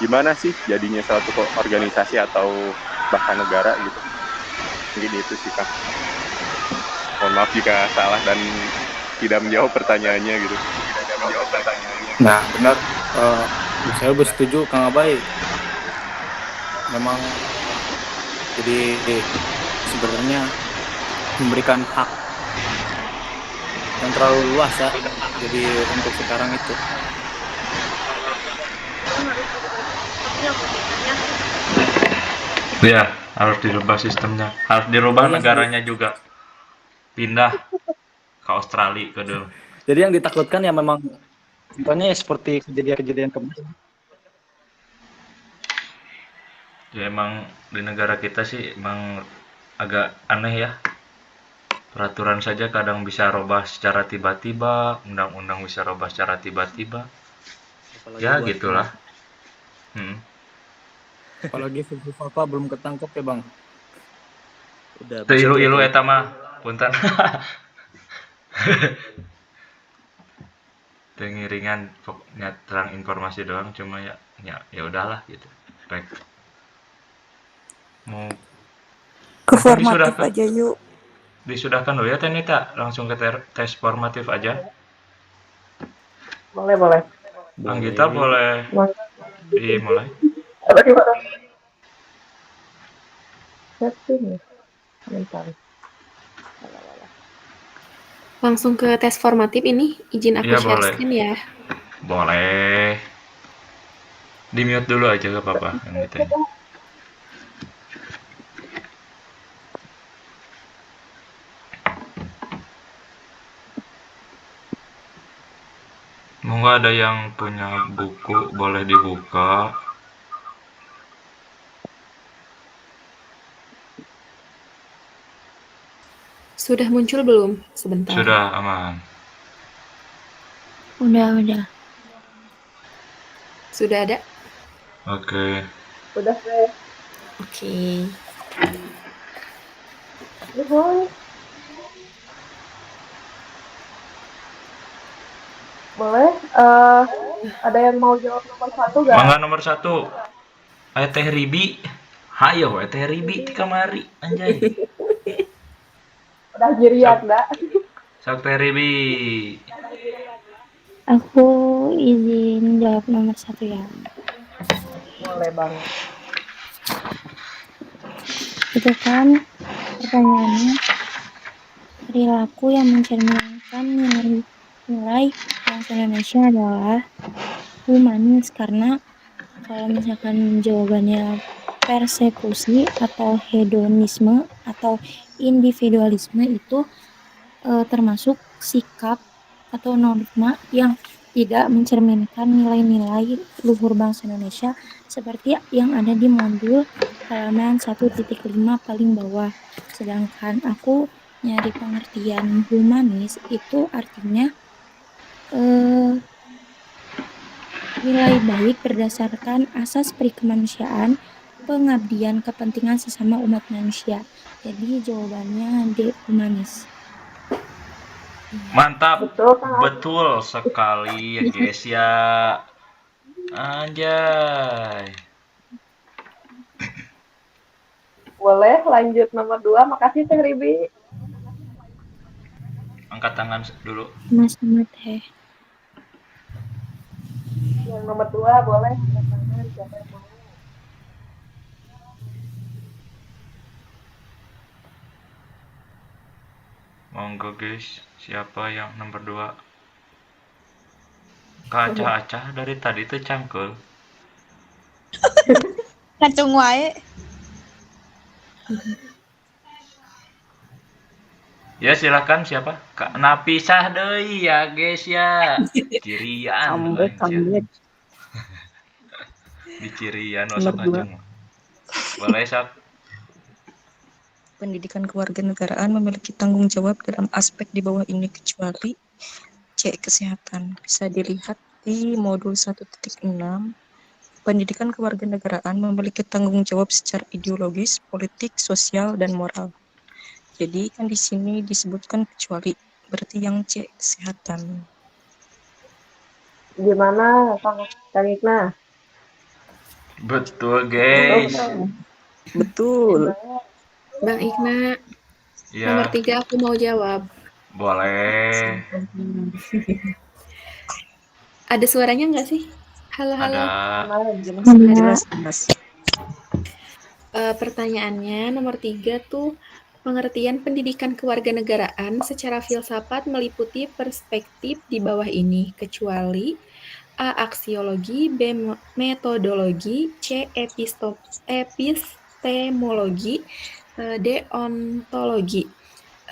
gimana sih jadinya suatu organisasi atau bahkan negara gitu. Mungkin itu sih Kang. Mohon maaf jika salah dan tidak menjawab pertanyaannya gitu. Nah benar, saya bersetuju Kang Abai. Memang jadi sebenarnya memberikan hak yang terlalu luas ya. Jadi untuk sekarang itu. Ya, harus dirubah sistemnya. Harus dirubah Iya, negaranya juga. Pindah ke Australia ke dulu. jadi yang ditakutkan ya memang contohnya ya seperti kejadian-kejadian kemarin. Ya emang di negara kita sih emang agak aneh ya. Peraturan saja kadang bisa robah secara tiba-tiba, undang-undang bisa robah secara tiba-tiba. Apalagi Ya buat gitulah. apalagi Vivi Papa belum ketangkep ya bang. Udah Teu bisa ilu-ilu teriak-teriak. eta mah, punten. Teu ngiringan pokoknya terang informasi doang cuma ya udahlah gitu. Baik. Mau Ke formatif aja yuk. Disudahkan dulu ya Teh Nita, langsung ke tes formatif aja. Boleh. Anggita boleh dimulai. Bentar. Langsung ke tes formatif ini, izin aku Iya share boleh. screen ya. Boleh. Di mute dulu aja gak apa-apa yang ditanya. Monggo ada yang punya buku boleh dibuka. Sudah muncul belum? Sebentar. Sudah aman. Udah. Sudah ada? Oke. Udah deh. Oke. Boleh. Ada yang mau jawab nomor 1 gak? Mangga nomor 1. Teh Ribi. Hayo Teh Ribi ti kamari anjay. Udah jirian, Mbak. Sok Teh Ribi. Aku izin jawab nomor 1 ya. Boleh banget. Itu kan pertanyaannya, perilaku yang mencerminkan nilai bangsa Indonesia adalah humanis, karena kalau misalkan jawabannya persekusi atau hedonisme atau individualisme itu termasuk sikap atau norma yang tidak mencerminkan nilai-nilai luhur bangsa Indonesia seperti yang ada di modul halaman 1.5 paling bawah. Sedangkan aku nyari pengertian humanis itu artinya nilai baik berdasarkan asas perikemanusiaan, pengabdian kepentingan sesama umat manusia. Jadi jawabannya D, humanis. Mantap. Betul sekali ya guys ya. Anjay. Boleh lanjut nomor 2. Makasih Teh Ribi. Angkat tangan dulu. Mas sama Teh. Yang nomor 2 boleh angkat tangan siapa yang mau. Monggo guys, siapa yang nomor 2? Kak Acah dari tadi tuh cangkul. Kacung wae. Ya silakan siapa? Kak Napisah deui ya guys ya. Cirian. Comeback. Di Cirian masuk Nomor 2. ngajeng. Boleh Sak. Pendidikan kewarganegaraan memiliki tanggung jawab dalam aspek di bawah ini kecuali C. Kesehatan. Bisa dilihat di modul 1.6. Pendidikan kewarganegaraan memiliki tanggung jawab secara ideologis, politik, sosial, dan moral. Jadi kan di sini disebutkan kecuali, berarti yang C. Kesehatan. Gimana Kang Ikna? Betul guys. Betul. Bang Ikna, Ya. nomor 3 aku mau jawab. Boleh. Ada suaranya nggak sih? Halo. Jelas. Pertanyaannya nomor 3 tuh, pengertian pendidikan kewarganegaraan secara filsafat meliputi perspektif di bawah ini, kecuali A. Aksiologi, B. Metodologi, C. epistemologi, D. Ontologi.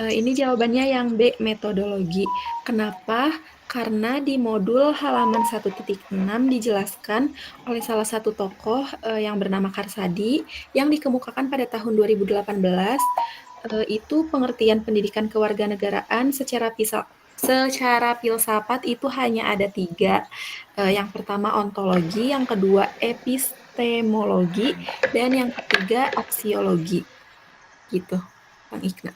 Ini jawabannya yang B. Metodologi. Kenapa? Karena di modul halaman 1.6 dijelaskan oleh salah satu tokoh yang bernama Karsadi yang dikemukakan pada tahun 2018 itu pengertian pendidikan kewarganegaraan secara filsafat itu hanya ada 3. Yang pertama ontologi, yang kedua epistemologi, dan yang ketiga aksiologi. Gitu, Bang Ikna.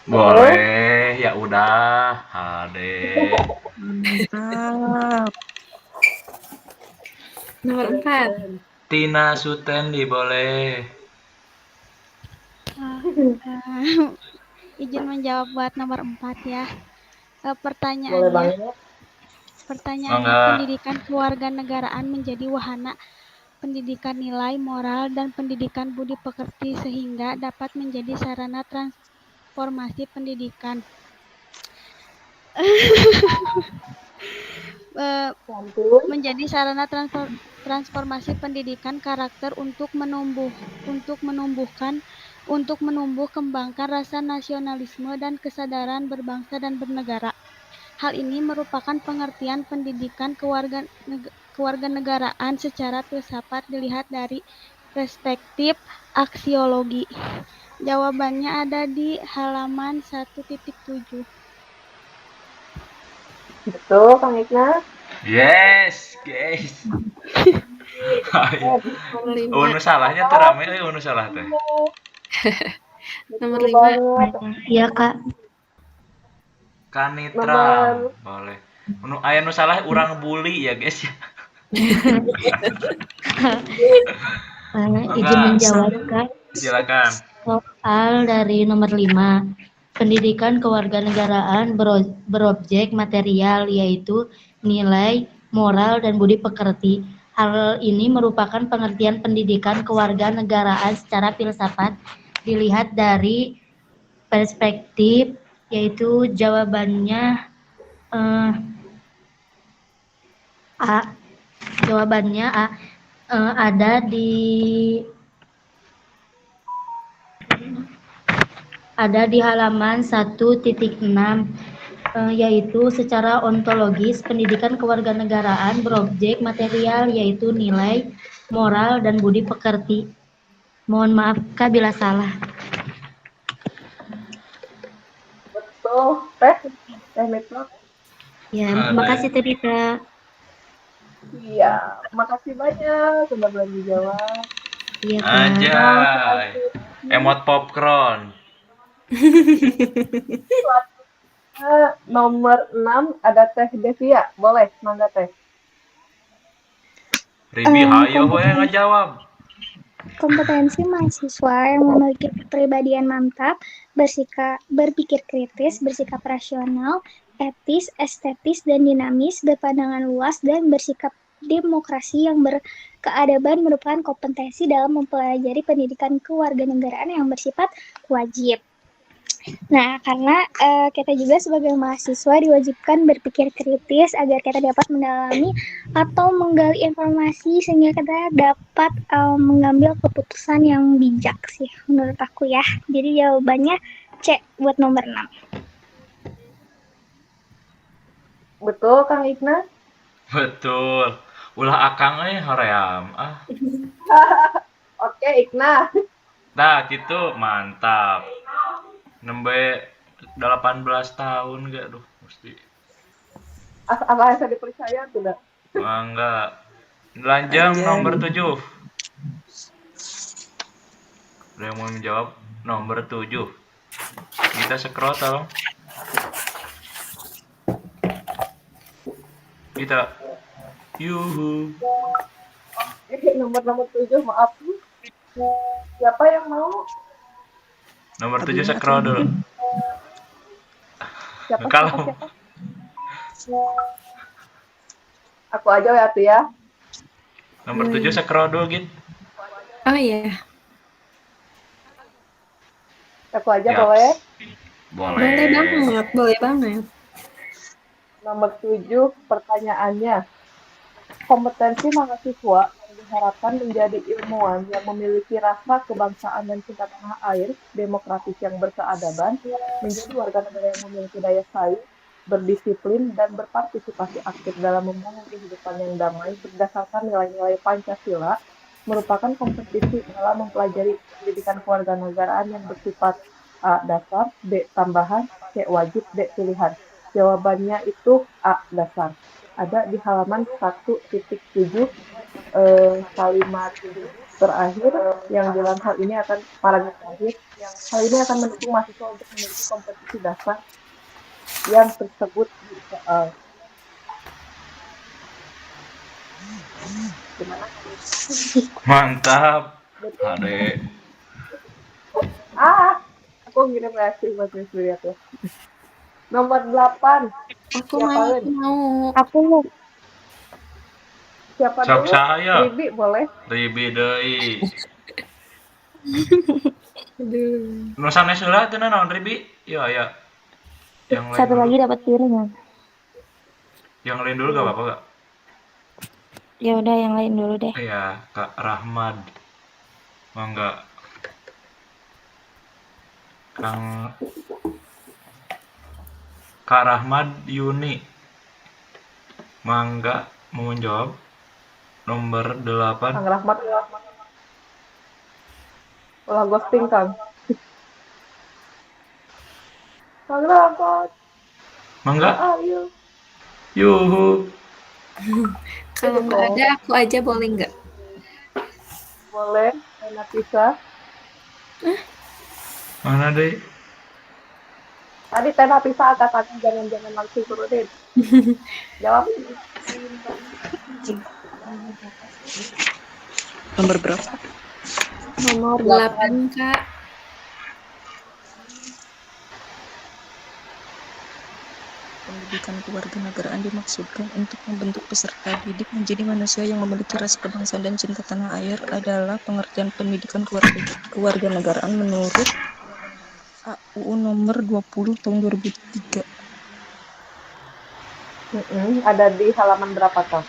Boleh, ya udah, Ade. Mantap. Nomor 4. Tina Sutendi, boleh. Izin menjawab buat nomor 4 ya. Boleh Pertanyaannya, banget. Mangga. pendidikan kewarganegaraan menjadi wahana pendidikan nilai moral dan pendidikan budi pekerti sehingga dapat menjadi sarana transformasi pendidikan. Menjadi sarana transformasi pendidikan karakter untuk menumbuh kembangkan rasa nasionalisme dan kesadaran berbangsa dan bernegara. Hal ini merupakan pengertian pendidikan kewarganegaraan secara filsafat dilihat dari perspektif aksiologi. Jawabannya ada di halaman 1.7. Betul, Kang Ikna. Yes, guys. Unu salahnya tuh rame, unu salah teh. Nomor 5. Iya, Kak. Kanitra, boleh. Unu aya nu salah urang bully ya, guys. Izin menjawab, Kak. Silakan. Soal dari nomor 5. Pendidikan kewarganegaraan berobjek material yaitu nilai, moral, dan budi pekerti. Hal ini merupakan pengertian pendidikan kewarganegaraan secara filsafat dilihat dari perspektif yaitu jawabannya A. Jawabannya A. Ada di halaman 1.6 yaitu secara ontologis pendidikan kewarganegaraan berobjek material yaitu nilai, moral, dan budi pekerti. Mohon maaf Kak bila salah. Betul, Teh Metro. Ya, makasih Teh Dita. Iya, makasih banyak sudah berani jawab. Iya, Kak. Anjay. Emot popcorn. Nomor 6 ada Teh Devia. Boleh, mangga Teh. Ribi hayo we ngajawab. Kompetensi mahasiswa yang memiliki kepribadian mantap, berpikir kritis, bersikap rasional, etis, estetis, dan dinamis, berpandangan luas, dan bersikap demokrasi yang berkeadaban merupakan kompetensi dalam mempelajari pendidikan kewarganegaraan yang bersifat wajib. Nah, karena kita juga sebagai mahasiswa diwajibkan berpikir kritis agar kita dapat mendalami atau menggali informasi sehingga kita dapat mengambil keputusan yang bijak sih menurut aku ya. Jadi jawabannya C buat nomor 6. Betul, Kang Ikna? Betul. Ulah akang hoream. Oke, Ikna. Nah, gitu mantap. Nembe 18 tahun gak duh mesti. Apa yang saya dipercaya tidak? Enggak. Lanjang nomor 7. Ada yang mau menjawab nomor 7. Kita scroll tolong. Kita yuhu. Nomor 7, maaf. Siapa yang mau? Nomor 7 scroll dulu. Siapa? Aku aja ya tuh ya. Nomor 7 scroll dulu gitu. Oh iya. Aku aja boleh? Boleh banget. Nomor 7 pertanyaannya. Kompetensi mahasiswa yang harapan menjadi ilmuwan yang memiliki rasa kebangsaan dan cinta tanah air, demokratis yang berkeadaban, menjadi warga negara yang memiliki daya saing, berdisiplin, dan berpartisipasi aktif dalam membangun kehidupan yang damai berdasarkan nilai-nilai Pancasila, merupakan kompetisi dalam mempelajari pendidikan kewarganegaraan yang bersifat A. Dasar, B. Tambahan, C. Wajib, D. Pilihan. Jawabannya itu A. Dasar. Ada di halaman 1.7 kalimat terakhir yang dalam hal ini akan paragraf terakhir. Hal ini akan mendukung mahasiswa untuk memiliki kompetisi dasar yang tersebut di soal. Gimana? Mantap, Ade. Aku ngirim reaksi buat Miss lihat ya. Nomor 8. Aku mau. Aku Siapa Sok dulu? saya. Ribi boleh? Ribi deui. Aduh. Nu sanes heula teu naon Ribi? Ya. Yang lain Satu dulu. lagi dapat piringan. Yang lain dulu gak apa-apa gak? Ya udah yang lain dulu deh. Iya, Kak Rahmad. Mangga. Kak Rahmad Yuni. Mangga mau menjawab. Nomor 8. Kang Rahmat. Ulah ghosting, Kang. Kang Rahmat. Mangga. Ayo. Yuhu. Kalau nggak ada, aku aja boleh nggak? Boleh, enak bisa. Mana deh? Tadi Tena bisa katakan jangan langsung turunin. Jawab. Nomor berapa? Nomor 8, Kak. Pendidikan kewarganegaraan dimaksudkan untuk membentuk peserta didik menjadi manusia yang memiliki rasa kebangsaan dan cinta tanah air adalah pengertian pendidikan kewarganegaraan menurut AUU nomor 20 tahun 2003. Ada di halaman berapa, Kang?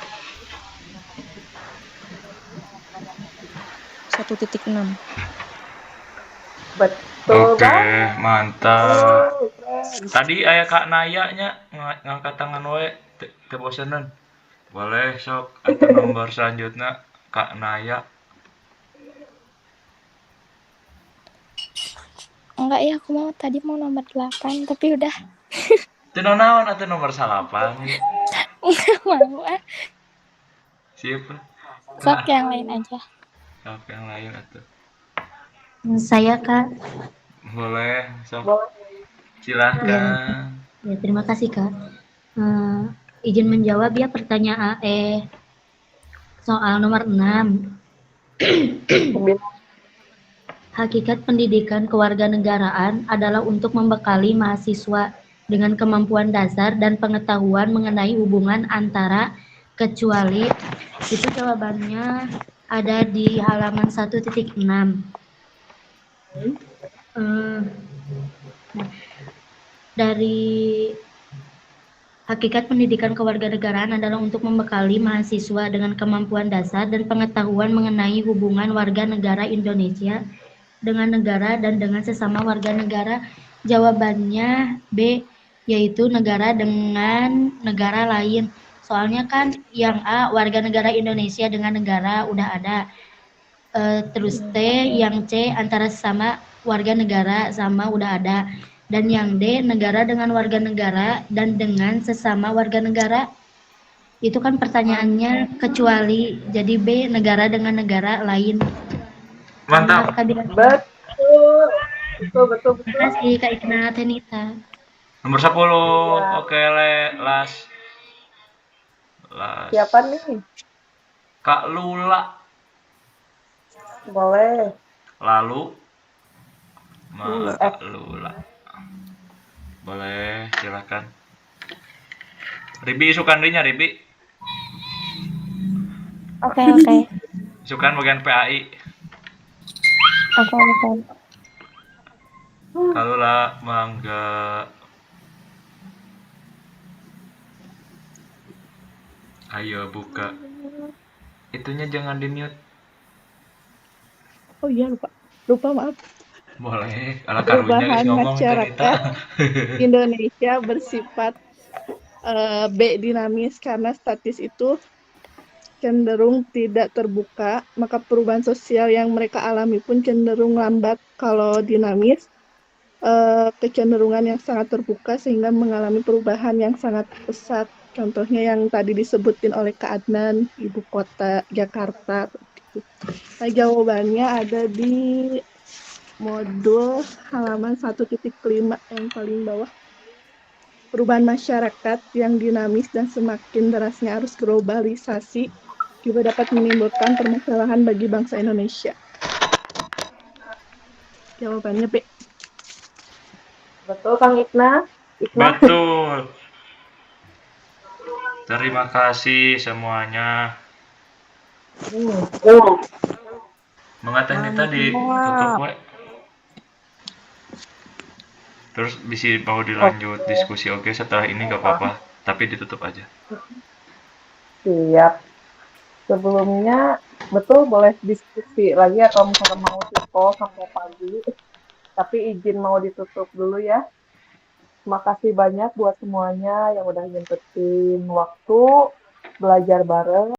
1.6. Betul. Oke, mantap. Tadi aya Kak Naya nya ngangkat tangan wae teu bosenan. Boleh sok atau nomor selanjutnya Kak Naya. Enggak ya, aku tadi mau nomor 8 tapi udah. Teu naon atuh nomor 8. Enggak mau ah. Siapa? Sok yang lain aja. Sok yang lain atuh. Saya Kak. Boleh, sok. Silahkan. Ya, terima kasih Kak. Izin menjawab ya pertanyaan soal nomor 6. Hakikat pendidikan kewarganegaraan adalah untuk membekali mahasiswa dengan kemampuan dasar dan pengetahuan mengenai hubungan antara kecuali. Itu jawabannya ada di halaman 1.6. Dari hakikat pendidikan kewarganegaraan adalah untuk membekali mahasiswa dengan kemampuan dasar dan pengetahuan mengenai hubungan warga negara Indonesia dengan negara dan dengan sesama warga negara. Jawabannya B, yaitu negara dengan negara lain. Soalnya kan yang A warga negara Indonesia dengan negara udah ada. Terus T, yang C antara sesama warga negara sama udah ada. Dan yang D, negara dengan warga negara dan dengan sesama warga negara. Itu kan pertanyaannya kecuali, jadi B, negara dengan negara lain. Mantap. Betul. Terima kasih Kak Ikna Tenita. Nomor 10. Oke, Las. Siapa nih? Kak Lula. Boleh. Lalu Lula. Boleh, silakan. Ribi Sukandinya, Ribi. Oke. Sukan bagian PAI. Oke. Kalau lah mangga. Ayo buka. itunya jangan di-mute. Oh iya, lupa maaf. Boleh, ala karunya geus Perubahan ngomong teh Nita. masyarakat Indonesia bersifat B dinamis karena statis itu cenderung tidak terbuka, maka perubahan sosial yang mereka alami pun cenderung lambat. Kalau dinamis, kecenderungan yang sangat terbuka sehingga mengalami perubahan yang sangat pesat. Contohnya yang tadi disebutin oleh Kak Adnan, ibu kota Jakarta. Nah, jawabannya ada di modul halaman 1.5 yang paling bawah. Perubahan masyarakat yang dinamis dan semakin derasnya arus globalisasi juga dapat menimbulkan permasalahan bagi bangsa Indonesia. Jawabannya B. Betul, Kang Ikna? Betul. Terima kasih semuanya. Mengata Nita ditutup we. Terus bisa mau dilanjut diskusi oke setelah ini gak apa-apa, tapi ditutup aja. Siap. Sebelumnya, betul boleh diskusi lagi atau misalnya mau call sampai pagi. Tapi izin mau ditutup dulu ya. Terima kasih banyak buat semuanya yang udah nyempetin waktu belajar bareng.